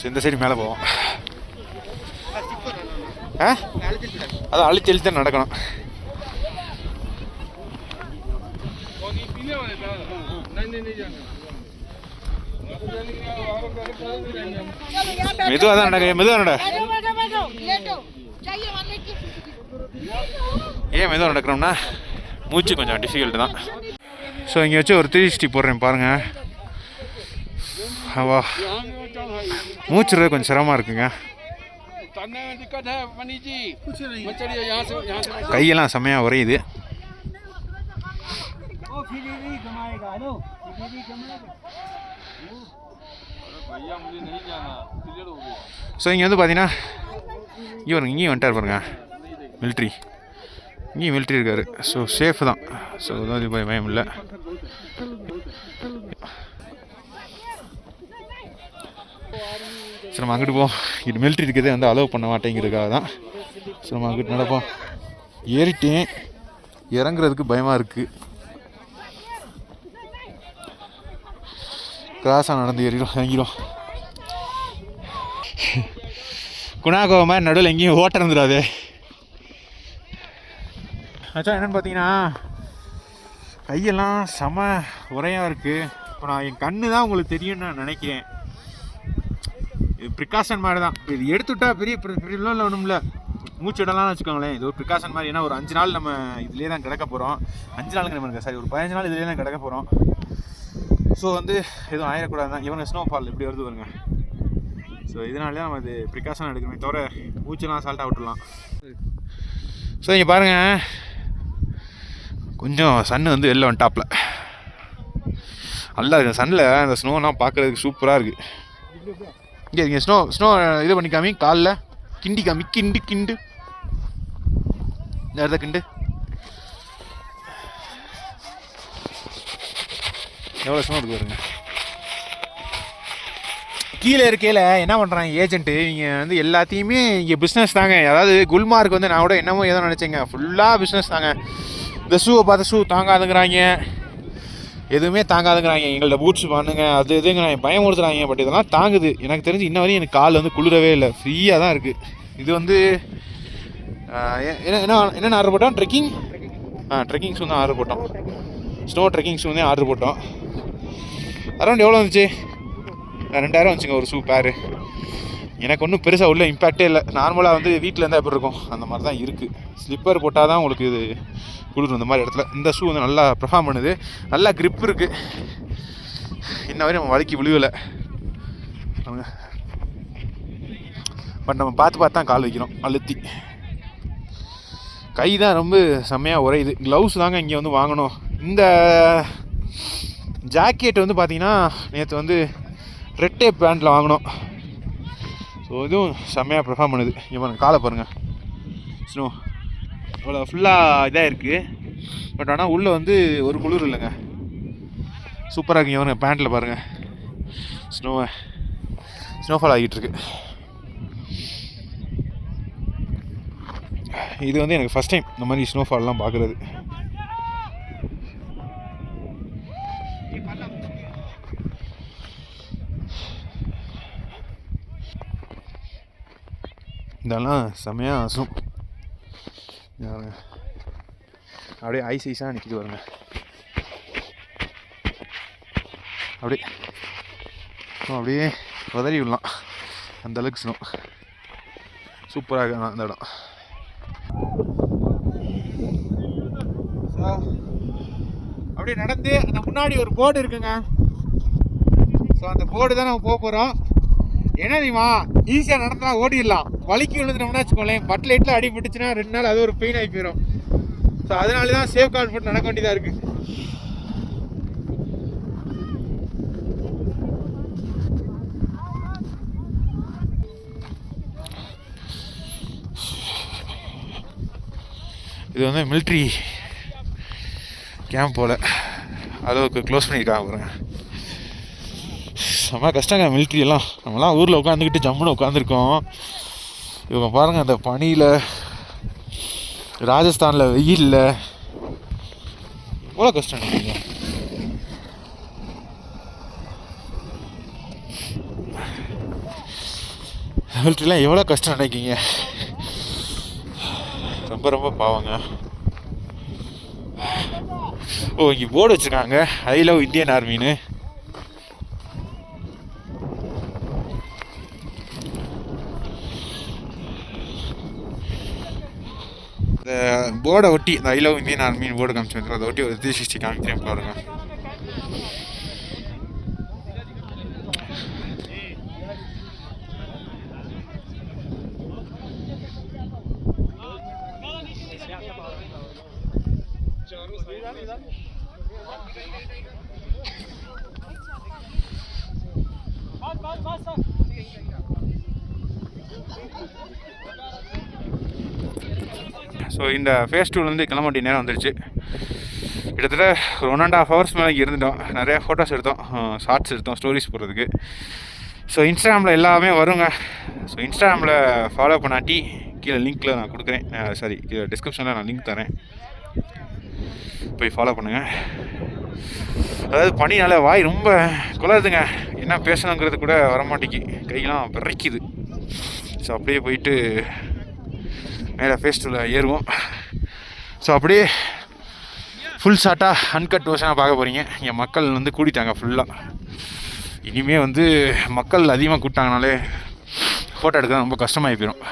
இந்த சைடு மேலே போவோம். அதான் அழுத்தி தான் நடக்கணும். மெதுவாக தான் நட. ஏன் மெதுவாக நடக்கிறோம்னா மூச்சு கொஞ்சம் டிஃபிகல்ட்டு தான். ஸோ இங்கே வச்சு ஒரு 360 போடுறேன் பாருங்கள். வா மூச்சுறது கொஞ்சம் சிரமமாக இருக்குங்க. கையெல்லாம் செம்மையாக உரையுது. ஸோ இங்கே வந்து பார்த்தீங்கன்னா இங்கேயும் வந்துட்டார் பாருங்க மிலிட்ரி. இங்கேயும் மிலிட்ரி இருக்கார். ஸோ சேஃப் தான். ஸோ அதாவது பயம் இல்லை. சரி நம்ம அங்கிட்டு போவோம். இது மிலிட்ரி இருக்கிறதே வந்து அலோவ் பண்ண மாட்டேங்கிறதுக்காக தான். சரி நம்ம அங்கிட்டு நடப்போம். ஏறிட்டேன், இறங்குறதுக்கு பயமாக இருக்குது. கிராஸாக நடந்து இறங்கிடும். குணாகோவ மாதிரி நடுவில் எங்கேயும் ஓட்ட இருந்துடாது. ஆக்சுவலாக என்னென்னு பார்த்தீங்கன்னா கையெல்லாம் செம உரையாக இருக்குது. இப்போ நான் என் கண்ணு தான் உங்களுக்கு தெரியும்னு நான் நினைக்கிறேன். இது ப்ரிகாஷன் மாதிரி தான். இது எடுத்துவிட்டா பெரிய இல்லை ஒன்றும் இல்லை. மூச்சு இடலாம்னு வச்சுக்கோங்களேன். இது ஒரு ப்ரிகாஷன் மாதிரி. ஏன்னா ஒரு 5 நாள் நம்ம இதிலே தான் கிடக்க போகிறோம். 5 நாளுங்க நமக்கு சாரி ஒரு 15 நாள் இதிலே தான் கிடக்க போகிறோம். ஸோ வந்து எதுவும் ஆயிடக்கூடாது தான். இவங்க ஸ்னோஃபால் எப்படி வருது வருங்க. ஸோ இதனாலே நம்ம இது ப்ரிகாஷன் எடுக்கணுமே தவிர மூச்செல்லாம் சால்ட்டாக விட்டுடலாம். ஸோ இங்கே பாருங்கள் கொஞ்சம் சன்னு வந்து வெளில வந்துட்டாப்பில் நல்லா இருக்குது. சன்னில் அந்த ஸ்னோலாம் பார்க்குறதுக்கு சூப்பராக இருக்குது. இங்கே ஸ்னோ இது பண்ணிக்காமி காலில் கிண்டி கிண்டு இந்த இடத்த கிண்டு. எவ்வளோ ஸ்னோ இருக்குது வருங்க. கீழே இருக்கையில் என்ன பண்ணுறாங்க ஏஜென்ட்டு, இங்கே வந்து எல்லாத்தையுமே இங்கே பிஸ்னஸ் தாங்க. அதாவது குல்மார்க் வந்து நான் கூட என்னமோ ஏதோ நினச்சேங்க. ஃபுல்லாக பிஸ்னஸ் தாங்க. இந்த ஷூவை பார்த்து ஷூ தாங்காதுங்கிறாங்க, எதுவுமே தாங்காதுங்கிறாங்க. எங்கள்கிட்ட பூட்ஸ் பண்ணுங்க அது இதுங்கிறாங்க, பயமுறுத்துறாங்க. பட் இதெல்லாம் தாங்குது. எனக்கு தெரிஞ்சு இன்ன வரையும் எனக்கு கால் வந்து குளிரவே இல்லை, ஃப்ரீயாக தான் இருக்குது. இது வந்து என்னென்ன ஆர்டர் போட்டோம்? ட்ரெக்கிங் ஷூ தான் ஆர்டர் போட்டோம். ஸ்னோ ட்ரெக்கிங் ஷூ தான் ஆர்டர் போட்டோம். அரௌண்ட் எவ்வளோ வந்துச்சு? 2000 வந்துச்சுங்க ஒரு ஷூ பேரு. எனக்கு ஒன்றும் பெருசாக உள்ள இம்பேக்டே இல்லை. நார்மலாக வந்து வீட்டில் இருந்தால் எப்படி இருக்கும் அந்த மாதிரி தான் இருக்குது. ஸ்லிப்பர் போட்டால் தான் உங்களுக்கு இது குளிர் இந்த மாதிரி இடத்துல. இந்த ஷூ வந்து நல்லா பெர்ஃபார்ம் பண்ணுது. நல்லா க்ரிப் இருக்குது. இன்ன வரையும் நம்ம வழுக்கி விழுவலை. பட் நம்ம பார்த்து தான் கால் வைக்கிறோம் அழுத்தி. கை தான் ரொம்ப செம்மையாக உரையுது. க்ளவுஸ் தாங்க இங்கே வந்து வாங்கணும். இந்த ஜாக்கெட் வந்து பார்த்தீங்கன்னா நேற்று வந்து ரெட் டேப் பேண்டில் வாங்கினோம். ஸோ இதுவும் செம்மையாக பெர்ஃபார்ம் பண்ணுது. இவன் காலை பாருங்கள், ஸ்னோ இவ்வளோ ஃபுல்லாக இதாக இருக்குது. பட் ஆனால் உள்ளே வந்து ஒரு குளிர் இல்லைங்க, சூப்பராக இருக்குங்க. இவனுங்க பேண்ட்டில் பாருங்கள் ஸ்னோஃபால் ஆகிட்டுருக்கு. இது வந்து எனக்கு ஃபஸ்ட் டைம் இந்த மாதிரி ஸ்னோஃபால்லாம் பார்க்குறது. இதெல்லாம் செம்மையாக அசும். அப்படியே ஐஸ் ஐஸாக நிற்கிது வருங்க. அப்படியே உதறி விடலாம் அந்தளவுக்கு ஸ்னோ. சூப்பராக இருக்கு அந்த இடம். அப்படியே நடந்து அந்த முன்னாடி ஒரு போர்டு இருக்குங்க. ஸோ அந்த போர்டு தான் நம்ம போக போகிறோம். என்ன தெரியுமா, ஈஸியாக நடந்தா ஓடிடலாம். வலிக்கு விழுந்துட்டோம்னா வச்சுக்கோங்களேன், பட்லைட்டில் அடிபட்டுச்சுன்னா 2 நாள் அது ஒரு பெயின் ஆகி போயிடும். ஸோ அதனால தான் சேஃப் கார்டு போட்டு நடக்க வேண்டியதாக இருக்குது. இது வந்து மிலிட்ரி கேம்ப் போல் அளவுக்கு க்ளோஸ் பண்ணியிருக்காங்க பாருங்க. செம்ம கஷ்டங்க மிலிட்ரி எல்லாம். நம்மலாம் ஊரில் உட்காந்துக்கிட்டு ஜம்முன்னு உட்காந்துருக்கோம். இவங்க பாருங்கள் அந்த பனியில், ராஜஸ்தானில் வெயிலில் எவ்வளோ கஷ்டம் நினைக்கிறீங்க. மிலிட்ரிலாம் எவ்வளோ கஷ்டம் நினைக்கிங்க. ரொம்ப ரொம்ப பாவங்க. ஓ, இங்கே போர்டு வச்சுருக்காங்க, ஐ லவ் இந்தியன் ஆர்மின்னு. இந்த போர்டை ஒட்டி இந்த ஐ லவ் இந்தியன் ஆர்மின்னு போர்டு காமிச்சு, அதை ஒட்டி ஒரு 360 காமிக்கிறேன் பாருங்க. ஸோ இந்த ஃபேஸ் 2 கிளம்ப வேண்டிய நேரம் வந்துடுச்சு. கிட்டத்தட்ட ஒரு 1.5 hours மேலே இங்கே இருந்துட்டோம். நிறையா ஃபோட்டோஸ் எடுத்தோம், ஷார்ட்ஸ் எடுத்தோம், ஸ்டோரிஸ் போடுறதுக்கு. ஸோ இன்ஸ்டாகிராமில் எல்லாமே வருங்க. ஸோ இன்ஸ்டாகிராமில் ஃபாலோ பண்ணாட்டி கீழே லிங்க்கில் நான் கொடுக்குறேன், சாரி கீழே டிஸ்கிரிப்ஷனில் நான் லிங்க் தரேன், போய் ஃபாலோ பண்ணுங்கள். அதாவது பனினால வாய் ரொம்ப குளருதுங்க, என்ன பேசணுங்கிறது கூட வரமாட்டேங்கி, கையெல்லாம் விரைக்குது. ஸோ அப்படியே போயிட்டு மேலே ஃபேஸ் 2 ஏறுவோம். ஸோ அப்படியே ஃபுல் ஷார்ட்டாக அன்கட் வருஷனாக பார்க்க போகிறீங்க. இங்கே மக்கள் வந்து கூட்டிட்டாங்க ஃபுல்லாக. இனிமேல் வந்து மக்கள் அதிகமாக கூப்பிட்டாங்கனாலே ஃபோட்டோ எடுக்க ரொம்ப கஷ்டமாகி போயிடும்.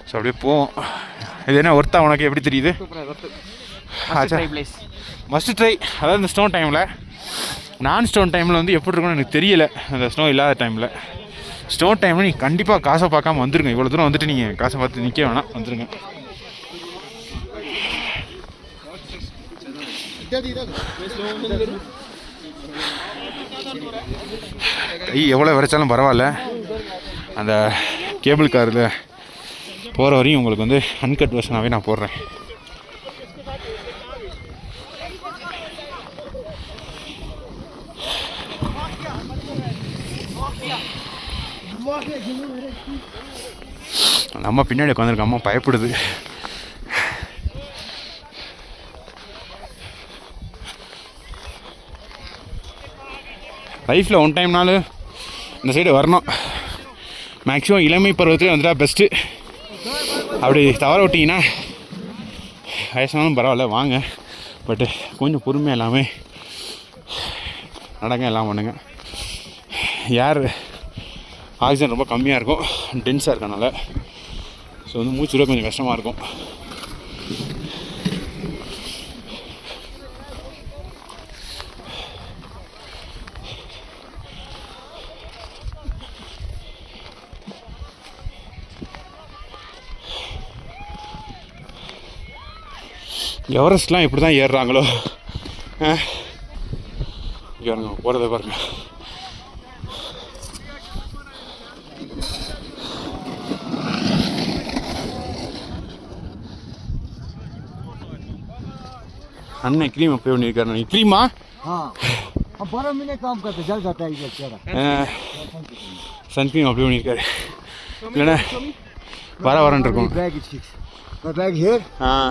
ஸோ அப்படியே போவோம். இது என்ன ஒர்த்தா உனக்கு எப்படி தெரியுது? Must try. அதாவது இந்த ஸ்னோ டைமில், நான் ஸ்டோன் டைமில் வந்து எப்படி இருக்கும்னு எனக்கு தெரியலை. அந்த ஸ்னோ இல்லாத டைமில், ஸ்னோ டைமில் நீங்கள் கண்டிப்பாக காசை பார்க்காம வந்துடுங்க. இவ்வளோ தூரம் வந்துட்டு நீங்கள் காசை பார்த்து நிற்க வேணாம், வந்துடுங்க. கை எவ்வளோ விரைச்சாலும் பரவாயில்ல, அந்த கேபிள் காரில் போகிற வரையும் உங்களுக்கு வந்து அன்கட் வெர்ஷனாகவே நான் போடுறேன். நம்ம பின்னாடி உட்காந்துருக்க அம்மா பயப்படுது. லைஃப்பில் ஒன் டைம்னாலும் இந்த சைடு வரணும். மேக்ஸிமம் இளமை பருவத்துலேயே வந்துட்டா பெஸ்ட்டு. அப்படி தவற விட்டிங்கன்னா வயசானாலும் பரவாயில்ல, வாங்க. பட்டு கொஞ்சம் பொறுமையாக எல்லாமே நடங்க, எல்லாம் பண்ணுங்க. யார் ஆக்சிஜன் ரொம்ப கம்மியாக இருக்கும், டென்ஸாக இருக்கனால. ஸோ வந்து மூச்சு விட கொஞ்சம் கஷ்டமாக இருக்கும். எவரெஸ்ட்லாம் எப்படி தான் ஏறுறாங்களோ. பாருங்க போகிறத பாருங்க. अन्न क्रीम अप्लाई பண்ணிருக்காரு. நீ क्रीमा? हां. अब 12 महीने काम करते जल जाता है ये चेहरा. सन क्रीम अप्लाई பண்ணிருக்காரு. இல்லனா வரன்னு இருக்கும். Bag is fix. The bag here. हां.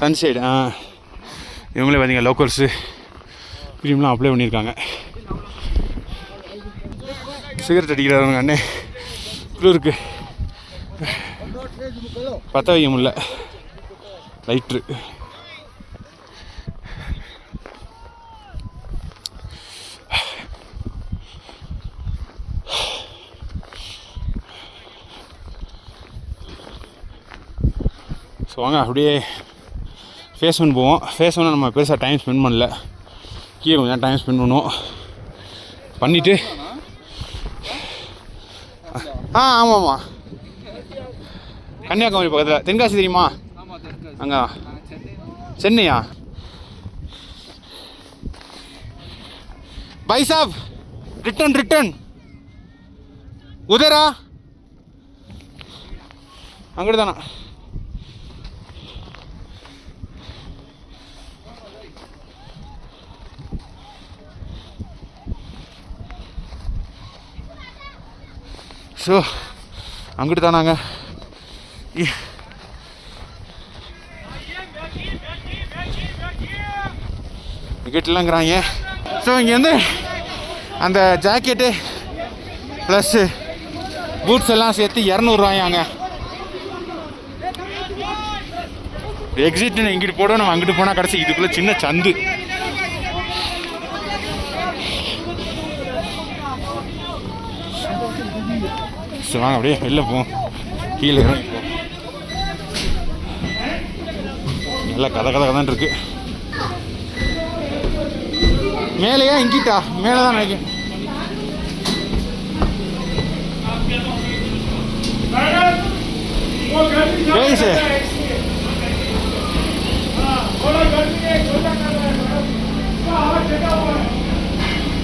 सनशेड. हां. இவங்களே பாத்தீங்க லோக்கல்ஸ் க்ரீம்லாம் அப்ளை பண்ணிருக்காங்க. சிகரெட் அடிக்கிறாருங்க அண்ணே. குளிருக்கு பற்ற வைக்க முடியல லைட்ரு. ஸோ வாங்க அப்படியே ஃபேஸ் ஒன் போவோம். ஃபேஸ் ஒன்று நம்ம பெருசாக டைம் ஸ்பெண்ட் பண்ணல, கீழே கொஞ்சம் டைம் ஸ்பெண்ட் பண்ணுவோம். பண்ணிவிட்டு ஆமாம்மா கன்னியாகுமரி பக்கத்தில் தென்காசி தெரியுமா? அங்கே சென்னையா? भाई साहब रिटर्न उधरा अंगड़ दाना. ஸோ அங்கிட்டு தானாங்க. விக்கெட்லாங்கிறாங்க. ஸோ இங்கே வந்து அந்த ஜாக்கெட்டு ப்ளஸ்ஸு பூட்ஸ் எல்லாம் சேர்த்து 200 ரூபாயாங்க. எக்ஸிட்னு இங்கிட்டு போடுவோம், நம்ம அங்கிட்டு போனால் கடைசி இதுக்குள்ளே சின்ன சந்து. ஸோ வாங்க அப்படியே வெளில போவோம். கீழே இறங்கிப்போம். நல்லா கதை இருக்கு. மேலேயா இங்கிட்டா? மேலே தான் நினைக்கிறேன்.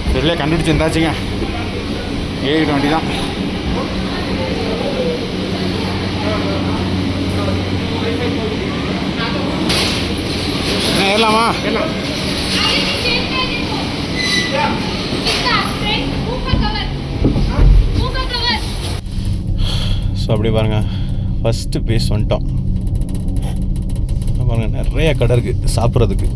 சரியில்ல கண்டுபிடிச்சு இருந்தாச்சுங்க. ஏறிட வண்டி தான். ஏறலாமா? ஸோ அப்படியே பாருங்கள் ஃபஸ்ட்டு பேஸ் வந்துட்டோம். பாருங்கள் நிறைய கடை இருக்குது சாப்பிட்றதுக்கு.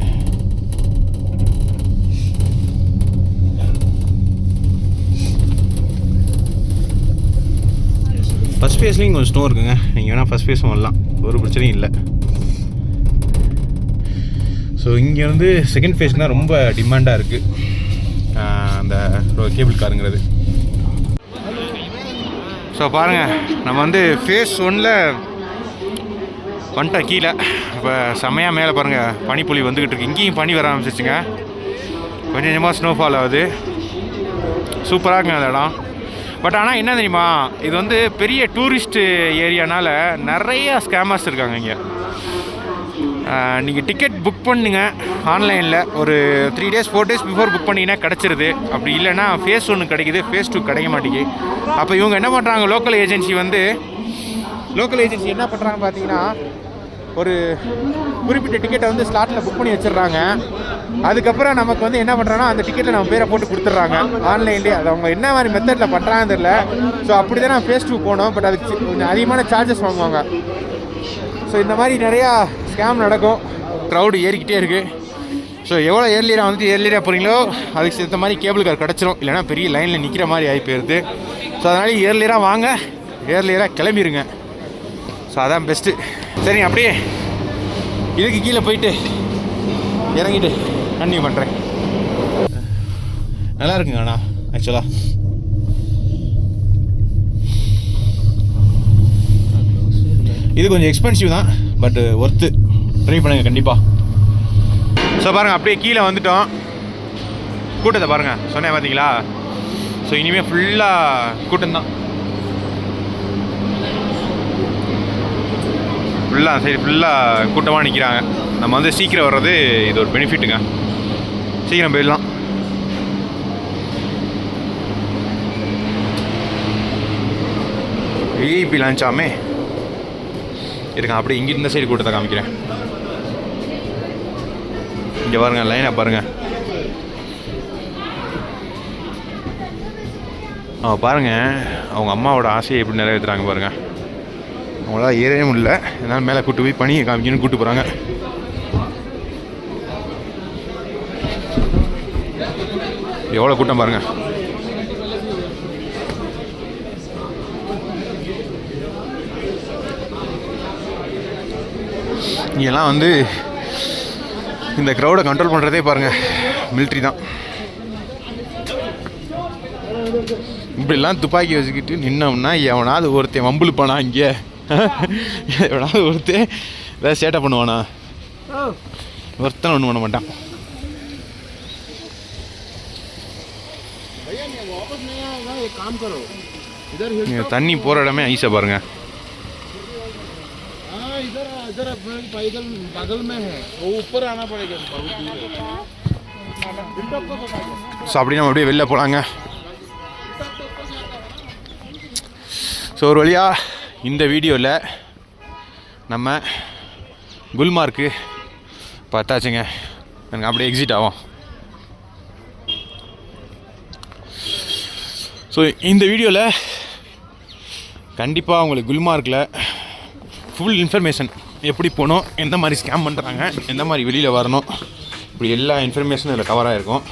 ஃபஸ்ட் ஃபேஸ்லேயும் கொஞ்சம் ஸ்னோ இருக்குங்க. நீங்கள் வேணால் ஃபஸ்ட் ஃபேஸும் வரலாம், ஒரு பிரச்சனையும் இல்லை. ஸோ இங்கே வந்து செகண்ட் ஃபேஸ்க்கு தான் ரொம்ப டிமாண்டாக இருக்குது அந்த கேபிள் காருங்கிறது. ஸோ பாருங்கள் நம்ம வந்து ஃபேஸ் 1ல் வந்துட்டோம் கீழே. இப்போ செம்மையாக மேலே பாருங்கள் பனிப்புலி வந்துக்கிட்டு இருக்கு. இங்கேயும் பனி வர ஆரம்பிச்சிச்சுங்க. கொஞ்சம் கொஞ்சமாக ஸ்னோஃபால் ஆகுது. சூப்பராக இருக்குங்க அந்த இடம். பட் ஆனால் என்ன தெரியுமா, இது வந்து பெரிய டூரிஸ்ட்டு ஏரியானால நிறைய ஸ்கேமர்ஸ் இருக்காங்க இங்கே. நீங்கள் டிக்கெட் புக் பண்ணுங்க ஆன்லைனில், ஒரு 3 days 4 days பிஃபோர் புக் பண்ணிங்கன்னா கிடச்சிருது. அப்படி இல்லைன்னா ஃபேஸ் 1 கிடைக்குது, ஃபேஸ் 2 கிடைக்க மாட்டேங்குது. அப்போ இவங்க என்ன பண்ணுறாங்க, லோக்கல் ஏஜென்சி என்ன பண்ணுறாங்க பார்த்தீங்கன்னா, ஒரு குறிப்பிட்ட டிக்கெட்டை வந்து ஸ்லாட்டில் புக் பண்ணி வச்சிடுறாங்க. அதுக்கப்புறம் நமக்கு வந்து என்ன பண்ணுறாங்கன்னா அந்த டிக்கெட்டில் நம்ம பேரை போட்டு கொடுத்துட்றாங்க ஆன்லைன்லேயே. அது அவங்க என்ன மாதிரி மெத்தடில் பண்ணுறாங்கன்னு தெரியல. ஸோ அப்படி தான் நான் ஃபேஸ் 2 போனோம். பட் அதுக்கு கொஞ்சம் அதிகமான சார்ஜஸ் வாங்குவாங்க. ஸோ இந்த மாதிரி நிறையா ஸ்கேம் நடக்கும். க்ரௌடு ஏறிக்கிட்டே இருக்குது. ஸோ எவ்வளோ ஏர்லியராக போகிறீங்களோ அதுக்கு சேர்த்த மாதிரி கேபிள் கார் கிடச்சிரும். இல்லைனா பெரிய லைனில் நிற்கிற மாதிரி ஆகி போயிடுது. ஸோ அதனால் ஏர்லியராக வாங்க, ஏர்லியராக கிளம்பிடுங்க. ஸோ அதான் பெஸ்ட்டு. சரிங்க, அப்படியே இதுக்கு கீழே போயிட்டு இறங்கிட்டு கண்டினியூ பண்ணுறேன். நல்லா இருக்குங்க அண்ணா. ஆக்சுவலாக இது கொஞ்சம் எக்ஸ்பென்சிவ் தான், பட் ஒர்த்து. ட்ரை பண்ணுங்கள் கண்டிப்பாக. ஸோ பாருங்கள் அப்படியே கீழே வந்துட்டோம். கூட்டத்தை பாருங்கள், சொன்னேன் பார்த்தீங்களா? ஸோ இனிமேல் ஃபுல்லாக கூட்டம்தான். ஃபுல்லாக கூட்டமாக நிற்கிறாங்க. நம்ம வந்து சீக்கிரம் வர்றது இது ஒரு பெனிஃபிட்டுங்க. சீக்கிரம் போயிடலாம். விஐபி லான்ச்சாமே இருக்கேன். அப்படியே இங்கே இந்த சைடு கூட்டத்தை காமிக்கிறேன். இங்கே பாருங்க, லைனை பாருங்க. பாருங்க அவங்க அம்மாவோட ஆசையை எப்படி நிறைவேற்றுறாங்க பாருங்க. அவங்களால ஏறவே முடியல, அதனால் மேலே கூட்டு போய் பனியை காமிக்கணும்னு கூப்பிட்டு போகிறாங்க. எவ்வளோ கூட்டம் பாருங்க. இங்கெல்லாம் வந்து இந்த க்ரௌடை கண்ட்ரோல் பண்ணுறதே பாருங்கள் மிலிட்ரி தான். இப்படிலாம் துப்பாக்கி வச்சுக்கிட்டு நின்னோம்னா எவனாவது ஒருத்தன் வம்புழுப்பானா? இங்கே எவனாவது ஒருத்தன் ஏதாவது சேட்டை பண்ணுவானா? ஒருத்தனை ஒன்றும் பண்ண மாட்டான். தண்ணி போகிற இடமே ஐஸை பாருங்க. ஸோ அப்படி நம்ம அப்படியே வெளில போகலாங்க. ஸோ ஒரு வழியாக இந்த வீடியோவில் நம்ம குல்மார்க்கு பார்த்தாச்சுங்க. எனக்கு அப்படியே எக்ஸிட் ஆகும். ஸோ இந்த வீடியோவில் கண்டிப்பாக உங்களுக்கு குல்மார்க்கில் ஃபுல் இன்ஃபர்மேஷன் எப்படி போகணும், எந்த மாதிரி ஸ்கேம் பண்ணுறாங்க, எந்த மாதிரி வெளியில் வரணும், இப்படி எல்லா இன்ஃபர்மேஷனும் இதில் கவர் ஆகிருக்கும்.